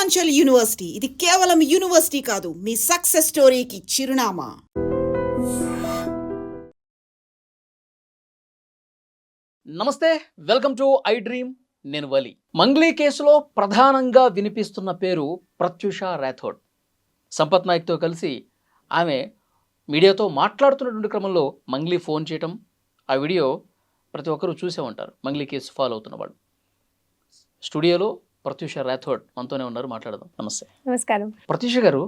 Purvanchal university ఇది కేవలం university కాదు, మీ సక్సెస్ స్టోరీకి చిరునామా. నమస్తే, వెల్కమ్ టు ఐ డ్రీమ్. నేను వలి. మంగ్లీ కేసులో ప్రధానంగా వినిపిస్తున్న పేరు ప్రత్యూష రాథోడ్. సంపత్ నాయక్తో కలిసి ఆమె మీడియాతో మాట్లాడుతున్నటువంటి క్రమంలో మంగ్లీ ఫోన్ చేయటం, ఆ వీడియో ప్రతి ఒక్కరూ చూసే ఉంటారు. మంగ్లీ కేసు ఫాలో అవుతున్న వాళ్ళు. స్టూడియోలో ప్రత్యూష రాథోడ్ మనతోనే ఉన్నారు, మాట్లాడదాం. నమస్తే. నమస్కారం. ప్రత్యూష గారు,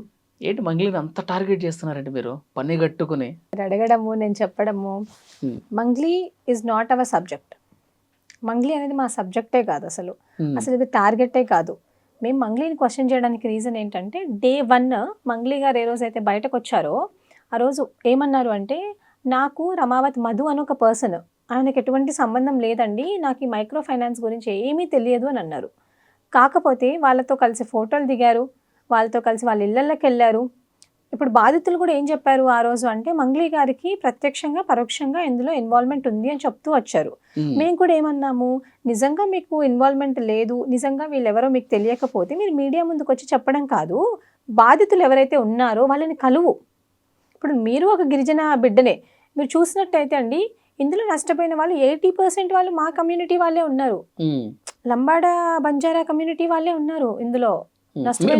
ఏంటి మంగ్లీని అంత టార్గెట్ చేస్తున్నారంటే మీరు పని కట్టుకుని? అడగడము, నేను చెప్పడము. Mangli is not our subject. Mangli అనేది మా సబ్జెక్టే కాదు, అసలు ఇది టార్గెటే కాదు. మేము మంగ్లీని క్వశ్చన్ చేయడానికి రీజన్ ఏంటంటే, డే 1 మంగ్లీ గారు ఏ రోజు అయితే బయటకు వచ్చారో ఆ రోజు ఏమన్నారు అంటే, నాకు రమావత్ మధు అని ఒక పర్సన్, ఆయనకు ఎటువంటి సంబంధం లేదండి, నాకు ఈ మైక్రో ఫైనాన్స్ గురించి ఏమీ తెలియదు అని అన్నారు. కాకపోతే వాళ్ళతో కలిసి ఫోటోలు దిగారు, వాళ్ళతో కలిసి వాళ్ళ ఇళ్ళకి వెళ్ళారు. ఇప్పుడు బాధితులు కూడా ఏం చెప్పారు ఆ రోజు అంటే, మంగ్లీ గారికి ప్రత్యక్షంగా పరోక్షంగా ఇందులో ఇన్వాల్వ్మెంట్ ఉంది అని చెప్తూ వచ్చారు. మేము కూడా ఏమన్నాము, నిజంగా మీకు ఇన్వాల్వ్మెంట్ లేదు, నిజంగా వీళ్ళెవరో మీకు తెలియకపోతే మీరు మీడియా ముందుకు వచ్చి చెప్పడం కాదు, బాధితులు ఎవరైతే ఉన్నారో వాళ్ళని కలువు. ఇప్పుడు మీరు ఒక గిరిజన బిడ్డనే, మీరు చూసినట్టయితే అండి, ఇందులో నష్టపోయిన వాళ్ళు 80% వాళ్ళు మా కమ్యూనిటీ వాళ్ళే ఉన్నారు. లంబాడా బంజారా కమ్యూనిటీ వాళ్ళే ఉన్నారు ఇందులో.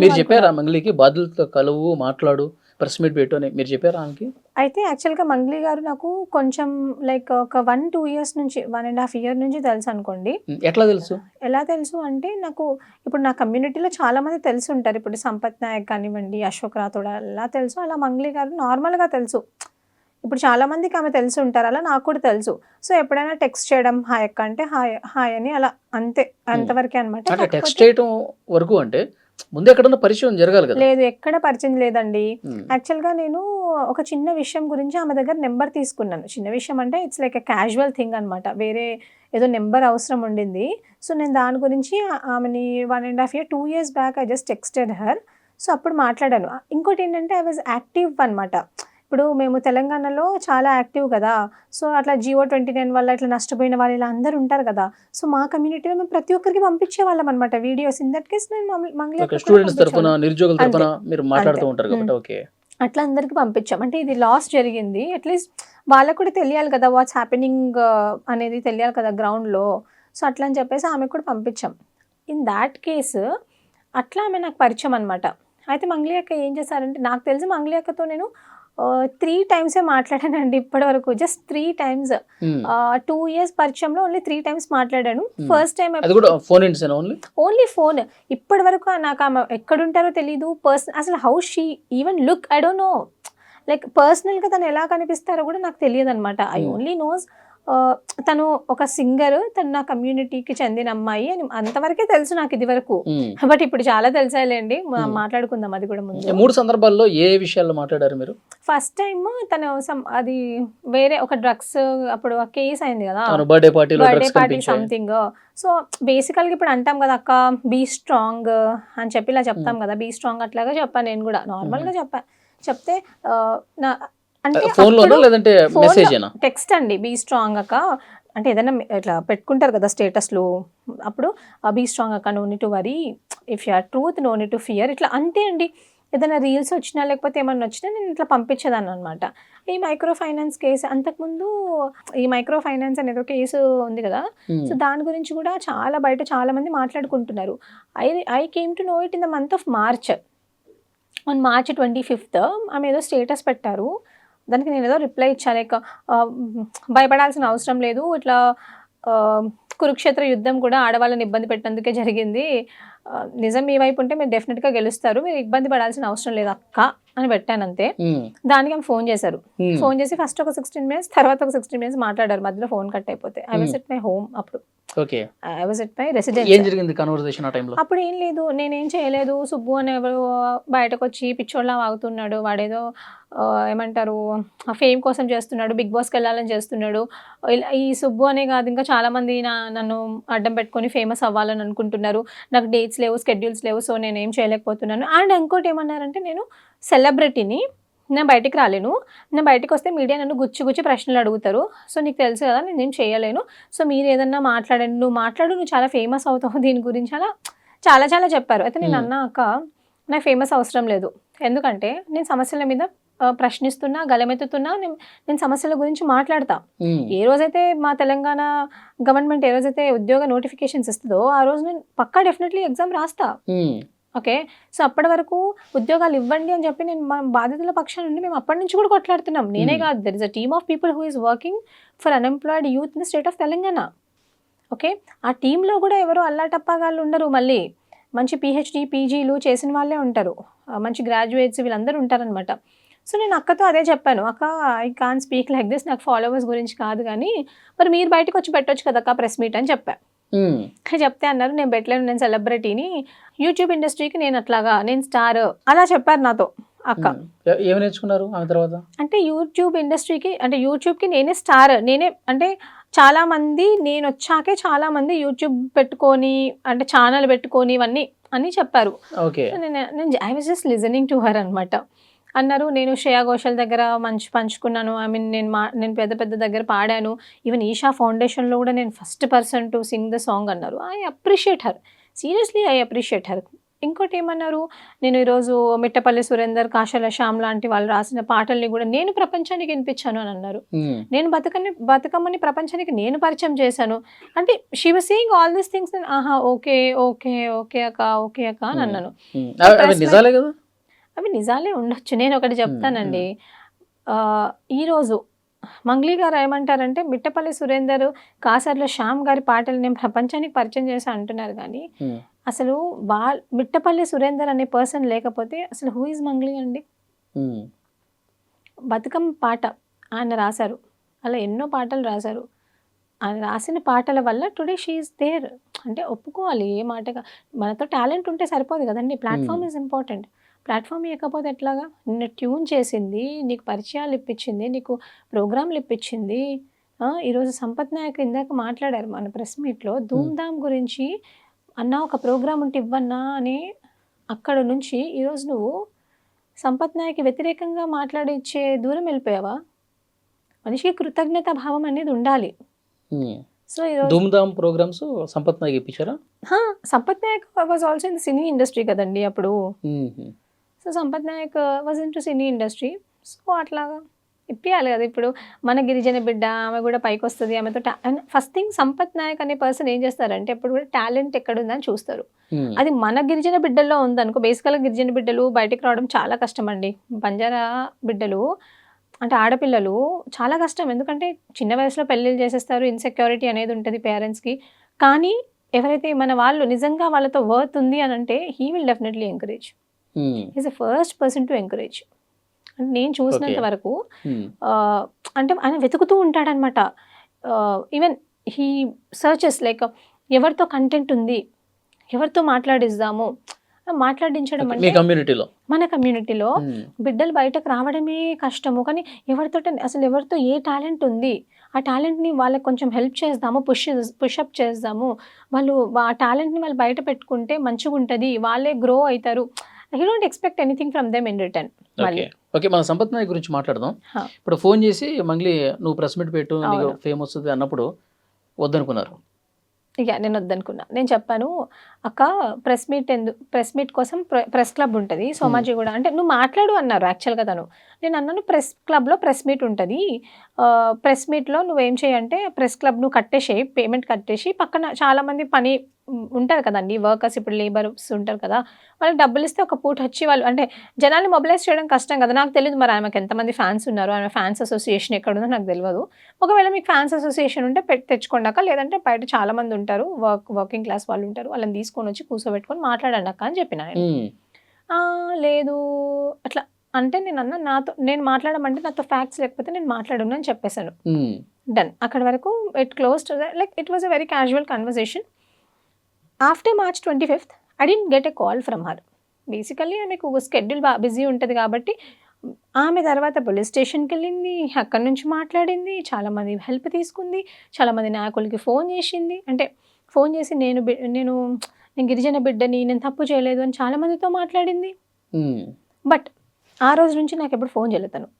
మీరు చెప్పారా మంగ్లీకి బాధితులతో కలువు, మాట్లాడు, ప్రెస్ మీట్ పెట్టు అని మీరు చెప్పారా ఆమెకి? అయితే యాక్చువల్గా మంగ్లీ గారు నాకు కొంచెం లైక్ ఒక 1-2 years నుంచి, 1.5 year నుంచి తెలుసు అనుకోండి. ఎట్లా తెలుసు? ఎలా తెలుసు అంటే, నాకు ఇప్పుడు నా కమ్యూనిటీలో చాలా మంది తెలిసి ఉంటారు. ఇప్పుడు సంపత్ నాయక్ కానివ్వండి, అశోక్ రాథోడ్ అలా తెలుసు, అలా మంగ్లీ గారు నార్మల్గా తెలుసు. ఇప్పుడు చాలా మందికి ఆమె తెలిసి ఉంటారు, అలా నాకు కూడా తెలుసు. సో ఎప్పుడైనా టెక్స్ట్ చేయడం, హాయ్ అక్క అంటే హాయ్ హాయ్ అని, అలా అంతే, అంతవరకే అనమాట. టెక్స్ట్ చేయడం వరకు అంటే ముందు ఎక్కడన్నా పరిచయం జరగాలి కదా? లేదు, ఎక్కడ పరిచయం లేదండి. యాక్చువల్గా నేను ఒక చిన్న విషయం గురించి ఆమె దగ్గర నెంబర్ తీసుకున్నాను. చిన్న విషయం అంటే it's like a casual thing అనమాట. వేరే ఏదో నెంబర్ అవసరం ఉండింది. సో నేను దాని గురించి ఆమెని 1.5 year 2 years back I just texted her. So అప్పుడు మాట్లాడాను. ఇంకోటి ఏంటంటే, ఐ వాజ్ యాక్టివ్ అనమాట. ఇప్పుడు మేము తెలంగాణలో చాలా యాక్టివ్ కదా, సో అట్లా GO 29 వల్ల ఇట్లా నష్టపోయిన వాళ్ళు ఇలా అందరూ ఉంటారు కదా. సో మా కమ్యూనిటీలో మేము ప్రతి ఒక్కరికి పంపించే వాళ్ళం అనమాట వీడియోస్. ఇన్ దట్ కేస్ నేను మంగ్లీ స్టూడెంట్స్ తరపున, నిరుద్యోగుల తరపున మీరు మాట్లాడుతూ ఉంటారు కాబట్టి ఓకే, అట్లా అందరికి పంపించాం. అంటే ఇది లాస్ జరిగింది, అట్లీస్ట్ వాళ్ళకు కూడా తెలియాలి కదా, వాట్స్ హ్యాపెనింగ్ అనేది తెలియాలి కదా గ్రౌండ్లో. సో అట్లా అని చెప్పేసి ఆమెకు కూడా పంపించాం. ఇన్ దాట్ కేసు అట్లా ఆమె నాకు పరిచయం అనమాట. అయితే మంగ్లీ అక్క ఏం చేశారంటే, నాకు తెలిసి మంగ్లీ అక్కతో నేను 3 times మాట్లాడానండి ఇప్పటి వరకు, జస్ట్ 3 times. 2 years పరిచయంలో ఓన్లీ 3 times మాట్లాడాను. First time only phone. ఇప్పటి వరకు నాకు ఆమె ఎక్కడుంటారో తెలీదు, అసలు how she even look, I don't know, like పర్సనల్గా తను ఎలా కనిపిస్తారో కూడా నాకు తెలియదు అనమాట. ఐ ఓన్లీ నోస్ తను ఒక సింగర్, తను నా కమ్యూనిటీకి చెందిన అమ్మాయి అని అంతవరకే తెలుసు నాకు ఇది వరకు. బట్ ఇప్పుడు చాలా తెలిసాయిలేండి, మాట్లాడుకుందాం అది కూడా ముందు. 3 సందర్భాల్లో ఏ విషయాల్లో మాట్లాడారు మీరు? ఫస్ట్ టైం తను అది వేరే ఒక డ్రగ్స్, అప్పుడు కేసు అయింది కదా, బర్త్డే పార్టీ సంథింగ్. సో బేసికల్గా ఇప్పుడు అంటాం కదా అక్క, బీ స్ట్రాంగ్ అని చెప్పి ఇలా చెప్తాం కదా, బీ స్ట్రాంగ్ అట్లాగా చెప్పాను నేను కూడా, నార్మల్గా చెప్తే నా అంటే టెక్స్ట్ అండి, బీ స్ట్రాంగ్ అక్క అంటే ఏదైనా ఇట్లా పెట్టుకుంటారు కదా స్టేటస్లు, అప్పుడు బీ స్ట్రాంగ్ అక్క, no need to worry, if you are truth no need to fear, ఇట్లా అంతే అండి. ఏదైనా రీల్స్ వచ్చినా లేకపోతే ఏమన్నా వచ్చినా నేను ఇట్లా పంపించేదాన్ని అనమాట. ఈ మైక్రో ఫైనాన్స్ కేసు, అంతకుముందు ఈ మైక్రో ఫైనాన్స్ అనేది ఒక కేసు ఉంది కదా, సో దాని గురించి కూడా బయట చాలా మంది మాట్లాడుకుంటున్నారు. I came to know it in the month of March. On March 25th ఆమె ఏదో స్టేటస్ పెట్టారు, దానికి నేను ఏదో రిప్లై ఇచ్చాను, లైక్ భయపడాల్సిన అవసరం లేదు, ఇట్లా కురుక్షేత్ర యుద్ధం కూడా ఆడవాళ్ళని ఇబ్బంది పెట్టినందుకే జరిగింది, నిజం మీ వైపు ఉంటే మీరు డెఫినెట్గా గెలుస్తారు, మీరు ఇబ్బంది పడాల్సిన అవసరం లేదు అక్క అని పెట్టాను అంతే. దానికి ఆమె ఫోన్ చేశారు. ఫోన్ చేసి ఫస్ట్ ఒక 16 minutes, తర్వాత ఒక 16 minutes మాట్లాడారు, మధ్యలో ఫోన్ కట్ అయిపోతే. I was at my home అప్పుడు, I was at my residence. అప్పుడు ఏం లేదు, నేనేం చేయలేదు, సుబ్బు అని ఎవరు బయటకు వచ్చి పిచ్చోళ్ళ వాగుతున్నాడు, వాడేదో ఏమంటారు ఫేమ్ కోసం చేస్తున్నాడు, బిగ్ బాస్కి వెళ్ళాలని చేస్తున్నాడు, ఈ సుబ్బు అనే కాదు ఇంకా చాలామంది నన్ను అడ్డం పెట్టుకొని ఫేమస్ అవ్వాలని అనుకుంటున్నారు, నాకు డేట్స్ లేవు, స్కెడ్యూల్స్ లేవు, సో నేనేం చేయలేకపోతున్నాను. అండ్ ఇంకోటి ఏమన్నారంటే, నేను సెలబ్రిటీని, నేను బయటికి రాలేను, నేను బయటకు వస్తే మీడియా నన్ను గుచ్చి ప్రశ్నలు అడుగుతారు, సో నీకు తెలుసు కదా నేనేం చేయలేను, సో మీరు ఏదన్నా మాట్లాడండి, నువ్వు చాలా ఫేమస్ అవుతావు దీని గురించి, అలా చాలా చాలా చెప్పారు. అయితే నేను అన్నా, అక్క నాకు ఫేమస్ అవసరం లేదు, ఎందుకంటే నేను సమస్యల మీద ప్రశ్నిస్తున్నా, గలమెత్తుతున్నా, నేను సమస్యల గురించి మాట్లాడతా. ఏ రోజైతే మా తెలంగాణ గవర్నమెంట్ ఏ రోజైతే ఉద్యోగ నోటిఫికేషన్స్ ఇస్తుందో ఆ రోజు నేను పక్కా డెఫినెట్లీ ఎగ్జామ్ రాస్తా. ఓకే, సో అప్పటి వరకు ఉద్యోగాలు ఇవ్వండి అని చెప్పి నేను మా బాధితుల పక్షాన నుండి మేము అప్పటి నుంచి కూడా కొట్లాడుతున్నాం. నేనే కాదు, there is a team of people who is working for unemployed youth in the state of Telangana. Okay, ఆ టీంలో కూడా ఎవరు అల్లాటప్పాగాళ్ళు ఉండరు, మళ్ళీ మంచి పిహెచ్డి పీజీలు చేసిన వాళ్ళే ఉంటారు, మంచి గ్రాడ్యుయేట్స్ వీళ్ళందరూ ఉంటారనమాట. సో నేను అక్కతో అదే చెప్పాను, అక్క I can speak like this, నాకు ఫాలోవర్స్ గురించి కాదు కానీ మరి మీరు బయటకు వచ్చి పెట్టొచ్చు కదా అక్క ప్రెస్ మీట్ అని చెప్పా. చెప్తే అన్నారు నేను పెట్టలేను, నేను సెలబ్రిటీని, యూట్యూబ్ ఇండస్ట్రీకి నేను అట్లాగా, నేను స్టార్ అలా చెప్పారు నాతో అక్క. ఏమి నేర్చుకున్నారు ఆమె తర్వాత? అంటే యూట్యూబ్ ఇండస్ట్రీకి, అంటే యూట్యూబ్కి నేనే స్టార్, నేనే అంటే చాలా మంది నేను వచ్చాకే చాలా మంది యూట్యూబ్ పెట్టుకొని అంటే ఛానల్ పెట్టుకొని ఇవన్నీ అని చెప్పారు. నేను I was just listening to her అనమాట. అన్నారు నేను శ్రేయా ఘోషల్ దగ్గర మంచి పంచుకున్నాను, ఐ మీన్ నేను పెద్ద పెద్ద దగ్గర పాడాను, ఈవెన్ ఈషా ఫౌండేషన్లో కూడా నేను first person to sing the song అన్నారు. I appreciate her, seriously I appreciate her. ఇంకోటి ఏమన్నారు, నేను ఈరోజు మిట్టపల్లి సురేందర్, కాశల శ్యామ్ లాంటి వాళ్ళు రాసిన పాటల్ని కూడా నేను ప్రపంచానికి వినిపించాను అని అన్నారు. నేను బతుకమ్మని ప్రపంచానికి నేను పరిచయం చేశాను అంటే she was saying all these things. ఆహా ఓకే ఓకే ఓకే అక్క, ఓకే అక్క అని అన్నాను. అవి నిజాలే ఉండొచ్చు. నేను ఒకటి చెప్తానండి, ఈరోజు మంగ్లీ గారు ఏమంటారంటే మిట్టపల్లి సురేందర్, కాసర్ల శ్యామ్ గారి పాటలు నేను ప్రపంచానికి పరిచయం చేశా అంటున్నారు, కానీ అసలు మిట్టపల్లి సురేందర్ అనే పర్సన్ లేకపోతే అసలు హూ ఈజ్ మంగ్లీ అండి? బతుకమ్మ పాట ఆయన రాశారు, అలా ఎన్నో పాటలు రాశారు. ఆయన రాసిన పాటల వల్ల టుడే షీ ఈజ్ దేర్ అంటే ఒప్పుకోవాలి. ఏ మాటగా మనతో టాలెంట్ ఉంటే సరిపోదు కదండి, ప్లాట్ఫామ్ ఈజ్ ఇంపార్టెంట్. ప్లాట్ఫామ్ ఇవ్వకపోతే ఎట్లాగా? నిన్ను ట్యూన్ చేసింది, నీకు పరిచయాలు ఇప్పించింది, నీకు ప్రోగ్రాంలు ఇప్పించింది. ఈరోజు సంపత్ నాయక్ ఇందాక మాట్లాడారు మన ప్రెస్ మీట్లో ధూమ్ధామ్ గురించి, అన్న ఒక ప్రోగ్రామ్ ఉంటే ఇవ్వన్నా అని. అక్కడ నుంచి ఈరోజు నువ్వు సంపత్ నాయక్ వ్యతిరేకంగా మాట్లాడించే దూరం వెళ్ళిపోయావా? మనిషికి కృతజ్ఞత భావం అనేది ఉండాలి. సో ధూమ్ధామ్ ప్రోగ్రామ్స్ సంపత్ నాయక్ ఇప్పించారా? Sampath Nayak was also in cine industry కదండి అప్పుడు. So Sampath Nayak was into cine industry. So అట్లాగా ఇప్పియాలి కదా. ఇప్పుడు మన గిరిజన బిడ్డ, ఆమె కూడా పైకి వస్తుంది, ఆమెతో ఫస్ట్ థింగ్ సంపత్ నాయక్ అనే పర్సన్ ఏం చేస్తారంటే ఎప్పుడు కూడా టాలెంట్ ఎక్కడ ఉందని చూస్తారు. అది మన గిరిజన బిడ్డల్లో ఉందనుకో, బేసికల్గా గిరిజన బిడ్డలు బయటకు రావడం చాలా కష్టం అండి. బంజారా బిడ్డలు అంటే ఆడపిల్లలు చాలా కష్టం, ఎందుకంటే చిన్న వయసులో పెళ్ళిళ్ళు చేసేస్తారు, ఇన్సెక్యూరిటీ అనేది ఉంటుంది పేరెంట్స్కి. కానీ ఎవరైతే మన వాళ్ళు నిజంగా వాళ్ళతో వర్త్ ఉంది అని అంటే he will definitely encourage. Is the first person to encourage. అంటే నేను చూసినంత వరకు అంటే ఆయన వెతుకుతూ ఉంటాడనమాట. ఈవెన్ హీ సర్చెస్ లైక్ ఎవరితో కంటెంట్ ఉంది, ఎవరితో మాట్లాడిద్దాము, మాట్లాడించడం అంటే మన కమ్యూనిటీలో బిడ్డలు బయటకు రావడమే కష్టము. కానీ ఎవరితో ఏ టాలెంట్ ఉంది, ఆ టాలెంట్ని వాళ్ళకి కొంచెం హెల్ప్ చేద్దాము, పుషప్ చేద్దాము, వాళ్ళు ఆ టాలెంట్ని వాళ్ళు బయట పెట్టుకుంటే మంచిగా ఉంటుంది, వాళ్ళే గ్రో అవుతారు. He don't expect anything from them in return. Okay, మన సంపత్ నాయక్ గురించి మాట్లాడదాం. ఇప్పుడు ఫోన్ చేసి మంగ్లీ నువ్వు ప్రెస్ మీట్ పెట్టు, నీకు ఫేమ్ వస్తుంది అన్నప్పుడు వద్దనుకున్నారు. ఇక నేను వద్దనుకున్నా. నేను చెప్పాను అక్క ప్రెస్ మీట్ కోసం ప్రెస్ క్లబ్ ఉంటుంది సోమాజీ కూడా, అంటే నువ్వు మాట్లాడు అన్నారు యాక్చువల్గా తను. నేను అన్నాను ప్రెస్ క్లబ్లో ప్రెస్ మీట్ ఉంటుంది, ప్రెస్ మీట్లో నువ్వేం చేయంటే ప్రెస్ క్లబ్ నువ్వు కట్టేసేయి, పేమెంట్ కట్టేసి పక్కన చాలామంది పని ఉంటారు కదండి, వర్కర్స్, ఇప్పుడు లేబర్స్ ఉంటారు కదా, వాళ్ళకి డబ్బులు ఇస్తే ఒక పూట వచ్చి వాళ్ళు అంటే జనాల్ని మొబిలైజ్ చేయడం కష్టం కదా. నాకు తెలియదు మరి ఆమెకు ఎంతమంది ఫ్యాన్స్ ఉన్నారు, ఆమె ఫ్యాన్స్ అసోసియేషన్ ఎక్కడుందో నాకు తెలియదు. ఒకవేళ మీకు ఫ్యాన్స్ అసోసియేషన్ ఉంటే తెచ్చుకోండాక, లేదంటే బయట చాలా మంది ఉంటారు, వర్కింగ్ క్లాస్ వాళ్ళు ఉంటారు, వాళ్ళని తీసుకొని వచ్చి కూర్చోబెట్టుకొని మాట్లాడండి అక్క అని చెప్పిన. లేదు అట్లా అంటే నేను మాట్లాడమంటే నాతో ఫ్యాక్ట్స్ లేకపోతే నేను మాట్లాడను అని చెప్పేశాను. డన్, అక్కడ వరకు it closed. Like it was a very casual conversation. After March 25th I didn't get a call from her. Basically ఆమెకు స్కెడ్యూల్ బిజీ ఉంటుంది కాబట్టి ఆమె తర్వాత పోలీస్ స్టేషన్కి వెళ్ళింది, అక్కడి నుంచి మాట్లాడింది, చాలామంది హెల్ప్ తీసుకుంది, చాలామంది నాయకులకి ఫోన్ చేసింది. అంటే ఫోన్ చేసి నేను గిరిజన బిడ్డని, నేను తప్పు చేయలేదు అని చాలామందితో మాట్లాడింది. బట్ ఆ రోజు నుంచి నాకు ఎప్పుడు ఫోన్ చేయలేదు తను.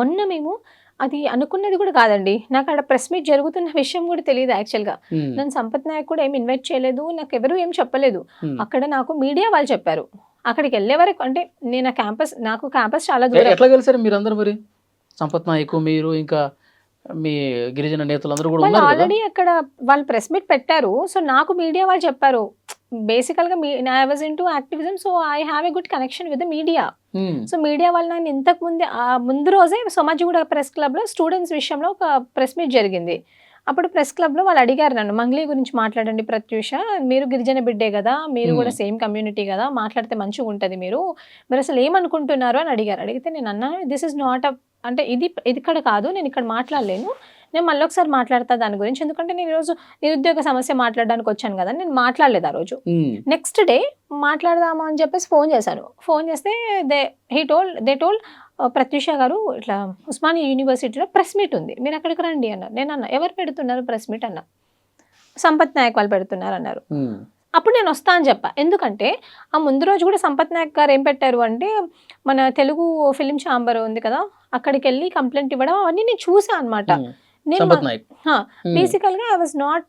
మొన్న మేము అది అనుకున్నది కూడా కాదండి. నాకు అక్కడ ప్రెస్ మీట్ జరుగుతున్న విషయం కూడా తెలియదు యాక్చువల్‌గా. ఉమ్, నన్ను సంపత్ నాయక్ కూడా ఏమి ఇన్వైట్ చేయలేదు. నాకెవరు ఏం చెప్పలేదు. ఉమ్. అక్కడ నాకు మీడియా వాళ్ళు చెప్పారు. అక్కడికెళ్ళే వరకు అంటే నేను నాకు క్యాంపస్ చాలా దూరం. ఎట్లా కలిసారు మీరందరూ మరి? సంపత్ నాయక్, మీరు, ఇంకా మీ గిరిజన నేతలందరూ కూడా వాళ్ళు ఉన్నారు కదా? ఆల్రెడీ అక్కడ వాళ్ళు ప్రెస్ మీట్ పెట్టారు. సో నాకు మీడియా వాళ్ళు చెప్పారు. బేసికల్‌గా I was into activism. So I have a good connection with the media. Um, so media వాళ్ళు నన్ను ఇంతకు ముందే ముందు రోజే సోమాజిగూడ ప్రెస్ క్లబ్‌లో స్టూడెంట్స్ విషయంలో ఒక ప్రెస్ మీట్ జరిగింది. అప్పుడు ప్రెస్ క్లబ్‌లో వాళ్ళు అడిగారు నన్ను, మంగ్లీ గురించి మాట్లాడండి ప్రత్యూష. మీరు గిరిజన బిడ్డే కదా, మీరు కూడా సేమ్ కమ్యూనిటీ కదా, మాట్లాడితే మంచిగా ఉంటుంది మీరు అసలు ఏమనుకుంటున్నారు అని అడిగారు. అడిగితే నేను అన్నాను, దిస్ ఇస్ నాట్ అంటే ఇది ఇక్కడ కాదు, నేను ఇక్కడ మాట్లాడలేను. నేను మళ్ళీ ఒకసారి మాట్లాడతా దాని గురించి. ఎందుకంటే నేను ఈరోజు నిరుద్యోగ సమస్య మాట్లాడడానికి వచ్చాను కదా, నేను మాట్లాడలేదు ఆ రోజు. ఉమ్, నెక్స్ట్ డే మాట్లాడదామా అని చెప్పేసి ఫోన్ చేశాను. ఫోన్ చేస్తే దే టోల్డ్ ప్రత్యూష గారు ఇట్లా ఉస్మానియా యూనివర్సిటీలో ప్రెస్ మీట్ ఉంది, మీరు అక్కడికి రండి అన్నారు. నేను అన్నా, ఎవరు పెడుతున్నారు ప్రెస్ మీట్ అన్నా. సంపత్ నాయక్ వాళ్ళు పెడుతున్నారు అన్నారు. ఉమ్, అప్పుడు నేను వస్తా అని చెప్పా. ఎందుకంటే ఆ ముందు రోజు కూడా సంపత్ నాయక్ గారు ఏం పెట్టారు అంటే, మన తెలుగు ఫిలిం ఛాంబర్ ఉంది కదా, అక్కడికి వెళ్ళి కంప్లైంట్ ఇవ్వడం అవన్నీ నేను చూసాను అనమాట. ఉమ్. సంపత్ నాయక్. బేసికల్గా ఐ వాజ్ నాట్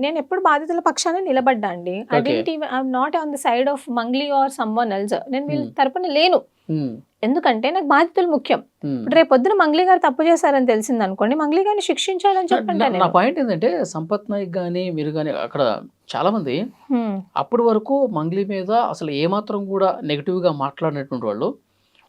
నేను ఎప్పుడు బాధితుల పక్షాన నిలబడ్డా అండి. Okay. I'm not on the side of Mangli or someone else. నేను వీళ్ళ తరపున లేను. ఉమ్, ఎందుకంటే నాకు బాధితులు ముఖ్యం. ఉమ్. ఇప్పుడు రేపు పొద్దున మంగ్లీ గారు తప్పు చేశారని తెలిసింది అనుకోండి, మంగ్లీ గారిని శిక్షించాలని చెప్పండి. నా పాయింట్ ఏంటంటే, సంపత్ నాయక్ కానీ మీరు కానీ అక్కడ చాలా మంది అప్పటి వరకు మంగ్లీ మీద అసలు ఏమాత్రం కూడా నెగిటివ్గా మాట్లాడినటువంటి వాళ్ళు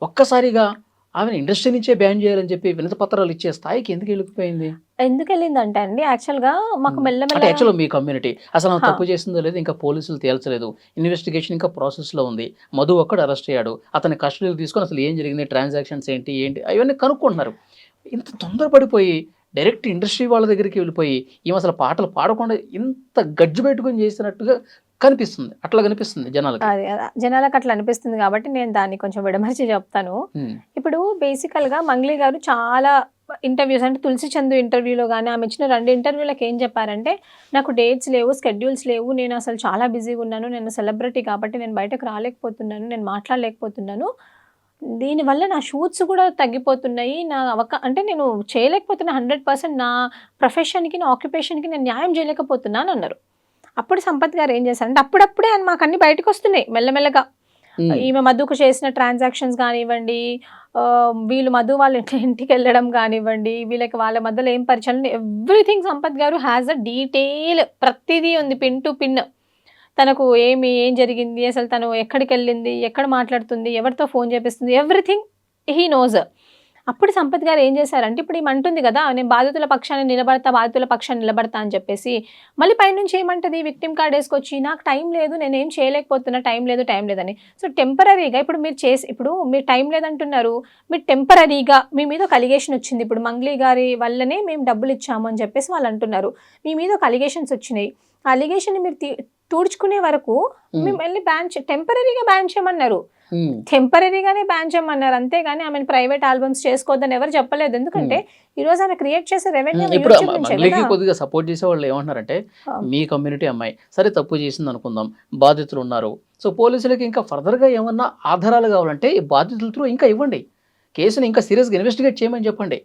ఒక్కసారిగా ఆమెను ఇండస్ట్రీ నుంచే బ్యాన్ చేయాలని చెప్పి వినతి పత్రాలు ఇచ్చే స్థాయికి ఎందుకు వెళ్ళిపోయింది? ఎందుకు వెళ్ళిందంటే అండి, యాక్చువల్గా మాకు అంటే మెల్లమెల్ల యాక్చువల్గా మీ కమ్యూనిటీ అసలు ఆమె తప్పు చేసిందో లేదు, ఇంకా పోలీసులు తేల్చలేదు, ఇన్వెస్టిగేషన్ ఇంకా ప్రాసెస్లో ఉంది, మధు ఒక్కడు అరెస్ట్ అయ్యాడు, అతని కస్టడీలో తీసుకొని అసలు ఏం జరిగింది, ట్రాన్సాక్షన్స్ ఏంటి అవన్నీ కనుక్కుంటున్నారు. ఇంత తొందరపడిపోయి డైరెక్ట్ ఇండస్ట్రీ వాళ్ళ దగ్గరికి వెళ్ళిపోయి ఈమె అసలు పాటలు పాడకుండా ఇంత గజ్జు పెట్టుకొని చేసినట్టుగా కనిపిస్తుంది, అట్లా కనిపిస్తుంది జనాలకి. జనాలకు అట్లా అనిపిస్తుంది కాబట్టి నేను దాన్ని కొంచెం విడమర్చి చెప్తాను. ఇప్పుడు బేసికల్గా మంగ్లీ గారు చాలా ఇంటర్వ్యూస్, అంటే తులసి చందు ఇంటర్వ్యూలో కానీ ఆమె ఇచ్చిన 2 ఇంటర్వ్యూలకు ఏం చెప్పారంటే, నాకు డేట్స్ లేవు, స్కెడ్యూల్స్ లేవు, నేను అసలు చాలా బిజీగా ఉన్నాను, నేను సెలబ్రిటీ కాబట్టి నేను బయటకు రాలేకపోతున్నాను, నేను మాట్లాడలేకపోతున్నాను, దీనివల్ల నా షూట్స్ కూడా తగ్గిపోతున్నాయి, నా అంటే నేను చేయలేకపోతున్నా 100%, నా ప్రొఫెషన్కి నా ఆక్యుపేషన్కి నేను న్యాయం చేయలేకపోతున్నాను అన్నారు. అప్పుడు సంపత్ గారు ఏం చేశారంటే, అప్పుడప్పుడే మాకు అన్ని బయటకు వస్తున్నాయి మెల్లమెల్లగా. ఈమె మధుకు చేసిన ట్రాన్సాక్షన్స్ కానివ్వండి, వీళ్ళు మధు వాళ్ళ ఇంటికి వెళ్ళడం కానివ్వండి, వీళ్ళకి వాళ్ళ మధ్యలో ఏం పరిచయం, ఎవ్రీథింగ్ సంపత్ గారు హ్యాస్ అ డీటెయిల్, ప్రతిదీ ఉంది, పిన్ టు పిన్. తనకు ఏం జరిగింది, అసలు తను ఎక్కడికి వెళ్ళింది, ఎక్కడ మాట్లాడుతుంది, ఎవరితో ఫోన్ చేపిస్తుంది, ఎవ్రీథింగ్ హీ నోస్. అప్పుడు సంపత్ గారు ఏం చేశారంటే, ఇప్పుడు ఈమె అంటుంది కదా, నేను బాధితుల పక్షాన్ని నిలబడతా అని చెప్పేసి, మళ్ళీ పైనుంచి ఏమంటది, విక్టిమ్ కార్డ్ వేసుకొచ్చి నాకు టైం లేదు, నేనేం చేయలేకపోతున్నా, టైం లేదని. సో టెంపరీగా ఇప్పుడు మీరు టైం లేదంటున్నారు, మీరు టెంపరీగా మీ మీద ఒక అలిగేషన్ వచ్చింది, ఇప్పుడు మంగ్లీ గారి వల్లనే మేము డబ్బులు ఇచ్చాము అని చెప్పేసి వాళ్ళు అంటున్నారు, మీ మీద ఒక అలిగేషన్స్ వచ్చినాయి, ఆ అలిగేషన్ మీరు తుడుచుకునే వరకు మేము వెళ్ళి టెంపరీగా బ్యాన్ చేయమన్నారు. టెంపరీగానే బ్యాన్ చేయమన్నారు, అంతేగాని ఆమె ప్రైవేట్ ఆల్బమ్స్ చేసుకోవద్దని ఎవరు చెప్పలేదు. ఎందుకంటే ఈ రోజు ఆమె క్రియేట్ చేసే రెవెన్యూ. ఇప్పుడు మంగ్లీకి కొద్దిగా సపోర్ట్ చేసే వాళ్ళు ఏమంటున్నారంటే, మీ కమ్యూనిటీ అమ్మాయి సరే తప్పు చేసింది అనుకుందాం, బాధితులు ఉన్నారు, సో పోలీసులకి ఇంకా ఫర్దర్గా ఏమన్నా ఆధారాలు కావాలంటే ఈ బాధితుల త్రూ ఇంకా ఇవ్వండి, కేసుని ఇంకా సీరియస్గా ఇన్వెస్టిగేట్ చేయమని చెప్పండి.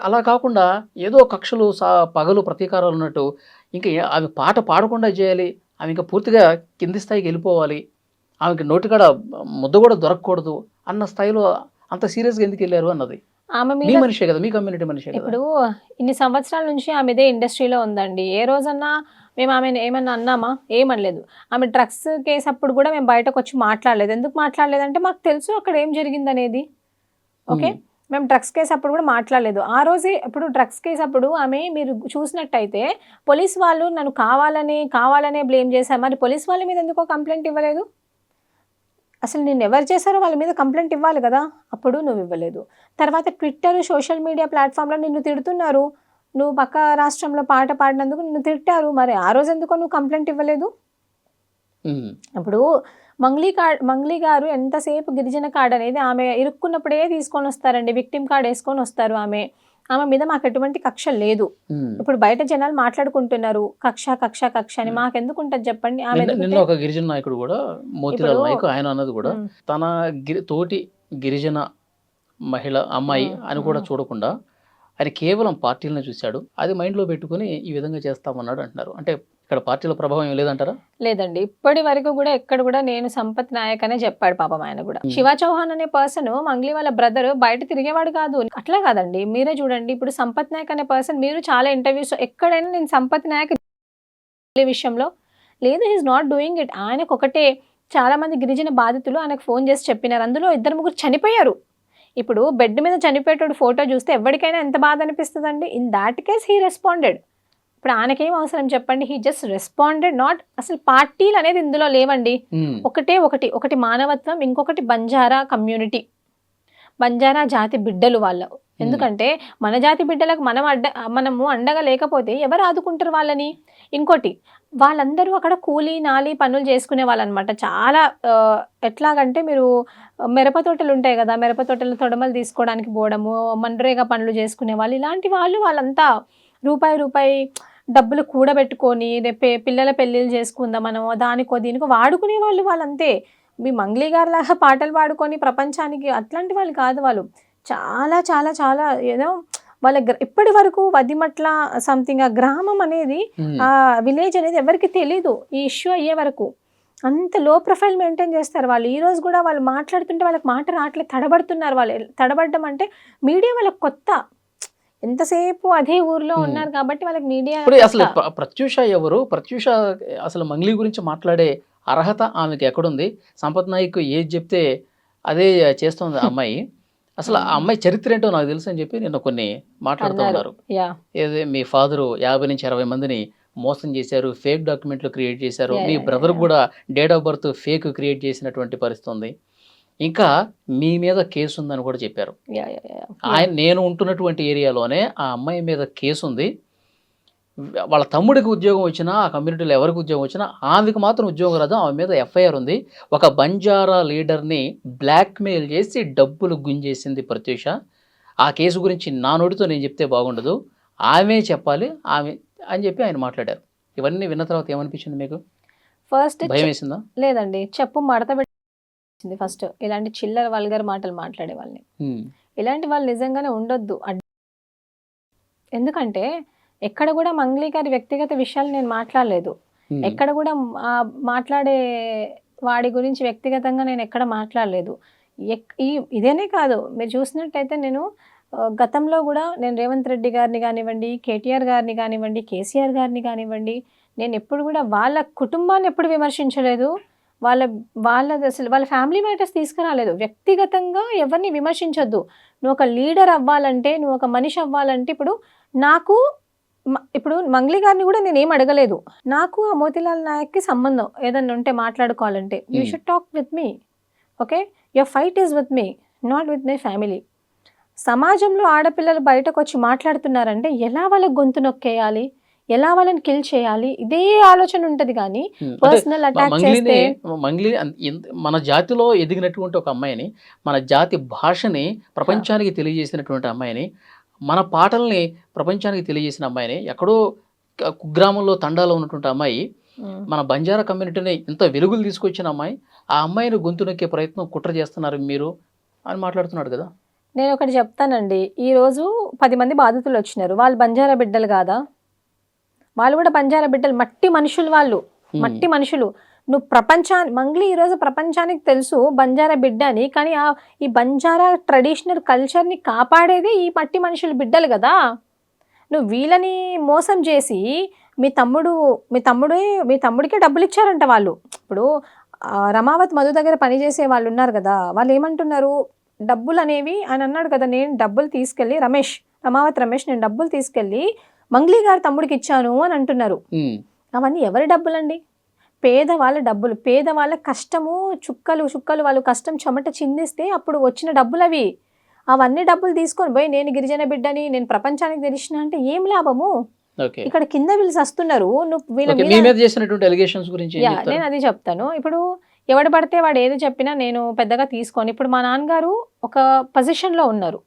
అలా కాకుండా ఏదో కక్షలు పగలు ప్రతీకారాలు ఉన్నట్టు ఇంకా ఆమె పాట పాడకుండా చేయాలి, ఆమె ఇంకా పూర్తిగా కింది స్థాయికి వెళ్ళిపోవాలి, ఆమెకి నోటికాడ ముద్ద కూడా దొరకకూడదు అన్న స్థాయిలో అంత సీరియస్గా ఎందుకు వెళ్ళారు అన్నది. ఆమె మీ మనిషే కదా, మీ కమ్యూనిటీ మనిషే కదా. ఇప్పుడు ఇన్ని సంవత్సరాల నుంచి ఆమె ఇదే ఇండస్ట్రీలో ఉందండి, ఏ రోజన్నా మేము ఆమె ఏమన్నా అన్నామా? ఏమనలేదు. ఆమె డ్రగ్స్ కేసు అప్పుడు కూడా మేము బయటకు వచ్చి మాట్లాడలేదు. ఎందుకు మాట్లాడలేదంటే మాకు తెలుసు అక్కడ ఏం జరిగింది అనేది. ఓకే, మేము డ్రగ్స్ కేసు అప్పుడు కూడా మాట్లాడలేదు. ఆ రోజే ఇప్పుడు డ్రగ్స్ కేసు అప్పుడు ఆమె మీరు చూసినట్టయితే పోలీస్ వాళ్ళు నన్ను కావాలనే బ్లేమ్ చేశారు. మరి పోలీస్ వాళ్ళ మీద ఎందుకో కంప్లైంట్ ఇవ్వలేదు? అసలు నేను ఎవరు చేశారో వాళ్ళ మీద కంప్లైంట్ ఇవ్వాలి కదా, అప్పుడు నువ్వు ఇవ్వలేదు. తర్వాత ట్విట్టర్, సోషల్ మీడియా ప్లాట్ఫామ్లో నిన్ను తిడుతున్నారు, నువ్వు పక్క రాష్ట్రంలో పాట పాడినందుకు నిన్ను తిట్టారు, మరి ఆ రోజు ఎందుకో నువ్వు కంప్లైంట్ ఇవ్వలేదు? ఇప్పుడు మంగ్లీ గారు ఎంతసేపు గిరిజన కార్డ్ అనేది ఆమె ఇరుక్కున్నప్పుడే తీసుకొని వస్తారండి, విక్టిమ్ కార్డ్ వేసుకొని వస్తారు. ఆమె మీద మాకు ఎటువంటి కక్ష లేదు. ఇప్పుడు బయట జనాలు మాట్లాడుకుంటున్నారు కక్ష అని, మాకెందుకు ఉంటుంది చెప్పండి? ఆమె నిన్న ఒక గిరిజన నాయకుడు కూడా, మోతిలాల్ నాయక్, ఆయన అన్నది కూడా తన తోటి గిరిజన మహిళ అమ్మాయి అని కూడా చూడకుండా ఆయన కేవలం పార్టీలను చూశాడు, అది మైండ్లో పెట్టుకుని ఈ విధంగా చేస్తామన్నాడు అంటున్నారు. అంటే ఇక్కడ పార్టీల ప్రభావం ఏం లేదంటారా? లేదండి, ఇప్పటి వరకు కూడా ఎక్కడ కూడా నేను సంపత్ నాయక్ అనే చెప్పాడు పాపం ఆయన కూడా. శివ చౌహాన్ అనే పర్సన్ మంగ్లీ వాళ్ళ బ్రదర్ బయట తిరిగేవాడు కాదు, అట్లా కాదండి. మీరే చూడండి, ఇప్పుడు సంపత్ నాయక్ అనే పర్సన్, మీరు చాలా ఇంటర్వ్యూస్ ఎక్కడైనా నేను సంపత్ నాయక్ విషయంలో లేదు, హీఈస్ నాట్ డూయింగ్ ఇట్. ఆయనకు ఒకటే, చాలా మంది గిరిజన బాధితులు ఆయనకు ఫోన్ చేసి చెప్పినారు, అందులో 2-3 చనిపోయారు. ఇప్పుడు బెడ్ మీద చనిపోయేటోడు ఫోటో చూస్తే ఎవరికైనా ఎంత బాధ అనిపిస్తుందండి. In that case he responded. ఇప్పుడు ఆయనకేం అవసరం చెప్పండి, హీ జస్ట్ రెస్పాండెడ్. నాట్ అసలు పార్టీలు అనేది ఇందులో లేవండి. ఒకటి మానవత్వం, ఇంకొకటి బంజారా కమ్యూనిటీ, బంజారా జాతి బిడ్డలు వాళ్ళు. ఎందుకంటే మన జాతి బిడ్డలకు మనము అండగా లేకపోతే ఎవరు ఆదుకుంటారు వాళ్ళని? ఇంకోటి, వాళ్ళందరూ అక్కడ కూలీ నాలి పనులు చేసుకునే వాళ్ళు అనమాట. చాలా ఎట్లాగంటే, మీరు మిరప తోటలు ఉంటాయి కదా, మిరప తోటలు తొడమలు తీసుకోవడానికి పోవడము, మన్రేగా పనులు చేసుకునే వాళ్ళు, ఇలాంటి వాళ్ళంతా రూపాయి డబ్బులు కూడబెట్టుకొని రేపే పిల్లల పెళ్ళిళ్ళు చేసుకుందాం మనం, దానికో దీనికో వాడుకునే వాళ్ళంతే. మీ మంగ్లీ గారు లాగా పాటలు పాడుకొని ప్రపంచానికి అట్లాంటి వాళ్ళు కాదు. వాళ్ళు చాలా చాలా చాలా ఏదో వాళ్ళ ఇప్పటి వరకు వదిమట్ల సంథింగ్ ఆ గ్రామం అనేది, ఆ విలేజ్ అనేది ఎవరికి తెలీదు. ఈ ఇష్యూ అయ్యే వరకు అంత లో ప్రొఫైల్ మెయింటైన్ చేస్తారు వాళ్ళు. ఈ రోజు కూడా వాళ్ళు మాట్లాడుతుంటే వాళ్ళకి మాట రావట్లేదు, తడబడుతున్నారు. వాళ్ళు తడబడ్డం అంటే మీడియా వాళ్ళకి కొత్త, ఎంతసేపు అదే ఊర్లో ఉన్నారు కాబట్టి వాళ్ళకి మీడియా. అసలు ప్రత్యూష ఎవరు? ప్రత్యూష అసలు మంగ్లీ గురించి మాట్లాడే అర్హత ఆమెకి ఎక్కడుంది? సంపత్ నాయక్ ఏది చెప్తే అదే చేస్తుంది ఆ అమ్మాయి. అసలు ఆ అమ్మాయి చరిత్ర ఏంటో నాకు తెలుసు అని చెప్పి నిన్న కొన్ని మాట్లాడుతూ ఉన్నారు. ఏదే మీ ఫాదరు 50 నుంచి 60 మందిని మోసం చేశారు, ఫేక్ డాక్యుమెంట్లు క్రియేట్ చేశారు, మీ బ్రదర్ కూడా date of birth fake create చేసినటువంటి పరిస్థితి ఉంది, ఇంకా మీ మీద కేసు ఉందని కూడా చెప్పారు. నేను ఉంటున్నటువంటి ఏరియాలోనే ఆ అమ్మాయి మీద కేసు ఉంది. వాళ్ళ తమ్ముడికి ఉద్యోగం వచ్చినా, ఆ కమ్యూనిటీలో ఎవరికి ఉద్యోగం వచ్చినా ఆమెకు మాత్రం ఉద్యోగం రాదు. ఆమె మీద ఎఫ్ఐఆర్ ఉంది. ఒక బంజారా లీడర్ని బ్లాక్మెయిల్ చేసి డబ్బులు గుంజేసింది ప్రత్యూష. ఆ కేసు గురించి నా నోటితో నేను చెప్తే బాగుండదు, ఆమె చెప్పాలి ఆమె అని చెప్పి ఆయన మాట్లాడారు. ఇవన్నీ విన్న తర్వాత ఏమనిపించింది మీకు? ఫస్ట్ భయం వేసిందా? లేదండి, చెప్పు మడత పెట్టింది ఫస్ట్. ఇలాంటి చిల్లర వల్గర్ మాటలు మాట్లాడే వాళ్ళని, ఇలాంటి వాళ్ళు నిజంగానే ఉండొద్దు. ఎందుకంటే ఎక్కడ కూడా మంగ్లీ గారి వ్యక్తిగత విషయాలు నేను మాట్లాడలేదు. ఎక్కడ కూడా మాట్లాడే వాడి గురించి వ్యక్తిగతంగా నేను ఎక్కడ మాట్లాడలేదు. ఇదేనే కాదు, మీరు చూసినట్టయితే నేను గతంలో కూడా నేను రేవంత్ రెడ్డి గారిని కానివ్వండి, కేటీఆర్ గారిని కానివ్వండి, కేసీఆర్ గారిని కానివ్వండి, నేను ఎప్పుడు కూడా వాళ్ళ కుటుంబాన్ని ఎప్పుడు విమర్శించలేదు. అసలు వాళ్ళ ఫ్యామిలీ మ్యాటర్స్ తీసుకురాలేదు. వ్యక్తిగతంగా ఎవరిని విమర్శించొద్దు. నువ్వు ఒక లీడర్ అవ్వాలంటే, నువ్వు ఒక మనిషి అవ్వాలంటే, ఇప్పుడు మంగ్లీ గారిని కూడా నేను ఏం అడగలేదు. నాకు ఆ మోతీలాల్ నాయక్కి సంబంధం ఏదన్నా ఉంటే మాట్లాడుకోవాలంటే, you should talk with me, okay? Your fight is with me, not with my family. సమాజంలో ఆడపిల్లలు బయటకు వచ్చి మాట్లాడుతున్నారంటే ఎలా వాళ్ళకి గొంతు నొక్కేయాలి, ఎలా వాళ్ళని కిల్ చేయాలి, ఇదే ఆలోచన ఉంటుంది. కానీ పర్సనల్ అటాక్ చేస్తే మంగ్లీ మన జాతిలో ఎదిగినటువంటి ఒక అమ్మాయిని, మన జాతి భాషని ప్రపంచానికి తెలియజేసినటువంటి అమ్మాయిని, మన పాటల్ని ప్రపంచానికి తెలియజేసిన అమ్మాయిని, ఎక్కడో కుగ్రామంలో తండాలో ఉన్నటువంటి అమ్మాయి, మన బంజారా కమ్యూనిటీని ఇంత వెలుగులు తీసుకొచ్చిన అమ్మాయి, ఆ అమ్మాయిని గొంతు నొక్కే ప్రయత్నం కుట్ర చేస్తున్నారు మీరు అని మాట్లాడుతున్నాడు కదా. నేను ఒకటి చెప్తానండి, ఈరోజు 10 మంది బాధితులు వచ్చినారు, వాళ్ళు బంజారా బిడ్డలు కాదా? వాళ్ళు కూడా బంజారా బిడ్డలు, మట్టి మనుషులు, వాళ్ళు మట్టి మనుషులు. నువ్వు మంగ్లీ ఈరోజు ప్రపంచానికి తెలుసు బంజారా బిడ్డ అని, కానీ ఈ బంజారా ట్రెడిషనల్ కల్చర్ని కాపాడేది ఈ మట్టి మనుషులు బిడ్డలు కదా. నువ్వు వీళ్ళని మోసం చేసి మీ తమ్ముడికే డబ్బులు ఇచ్చారంట వాళ్ళు. ఇప్పుడు రమావత్ మధు దగ్గర పనిచేసే వాళ్ళు ఉన్నారు కదా, వాళ్ళు ఏమంటున్నారు, డబ్బులు అనేవి ఆయన అన్నాడు కదా, నేను డబ్బులు తీసుకెళ్ళి రమావత్ రమేష్ నేను డబ్బులు తీసుకెళ్ళి మంగ్లీ గారి తమ్ముడికి ఇచ్చాను అని అంటున్నారు. అవన్నీ ఎవరి డబ్బులండి? పేదవాళ్ళ డబ్బులు, పేదవాళ్ళ కష్టము, చుక్కలు వాళ్ళు కష్టం చెమట చిందిస్తే అప్పుడు వచ్చిన డబ్బులు అవి. అవన్నీ డబ్బులు తీసుకొని పోయి నేను గిరిజన బిడ్డని, నేను ప్రపంచానికి తెలిసిన అంటే ఏం లాభము? ఇక్కడ కింద వీళ్ళు వస్తున్నారు. నేను అది చెప్తాను. ఇప్పుడు ఎవడు పడితే వాడు ఏది చెప్పినా నేను పెద్దగా తీసుకొని, ఇప్పుడు మా నాన్నగారు ఒక పొజిషన్లో ఉన్నారు,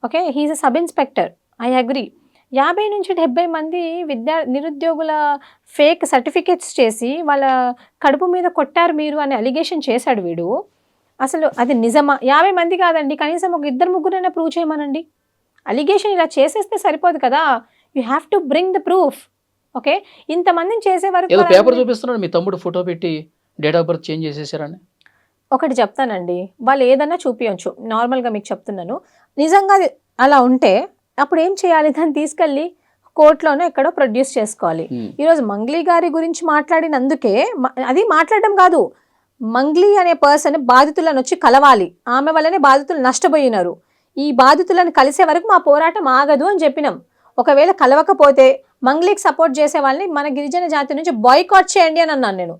okay, he's a sub inspector, I agree. 50 నుంచి 70 మంది నిరుద్యోగుల ఫేక్ సర్టిఫికేట్స్ చేసి వాళ్ళ కడుపు మీద కొట్టారు మీరు అని అలిగేషన్ చేశాడు వీడు. అసలు అది నిజమా? 50 మంది కాదండి, కనీసం ఒక 2-3 ప్రూవ్ చేయమనండి. అలిగేషన్ ఇలా చేసేస్తే సరిపోదు కదా, you have to bring the proof. Okay, ఇంతమందిని చేసే వరకు ఏదో పేపర్ చూపిస్తున్నాడు మీ తమ్ముడు ఫోటో పెట్టి డేట్ ఆఫ్ బర్త్ చేంజ్ చేసేసారని. ఒకటి చెప్తానండి, వాళ్ళు ఏదన్నా చూపించచ్చు, నార్మల్గా మీకు చెప్తున్నాను. నిజంగా అది అలా ఉంటే అప్పుడు ఏం చేయాలి, దాన్ని తీసుకెళ్ళి కోర్టులోనే ఎక్కడో ప్రొడ్యూస్ చేసుకోవాలి. ఈరోజు మంగ్లీ గారి గురించి మాట్లాడినందుకే అది మాట్లాడడం కాదు, మంగ్లీ అనే పర్సన్ బాధితులను వచ్చి కలవాలి, ఆమె వల్లనే బాధితులు నష్టపోయినారు, ఈ బాధితులను కలిసే వరకు మా పోరాటం ఆగదు అని చెప్పినాం. ఒకవేళ కలవకపోతే మంగ్లీకి సపోర్ట్ చేసే వాళ్ళని మన గిరిజన జాతి నుంచి బాయ్కాట్ చేయండి అని అన్నాను నేను.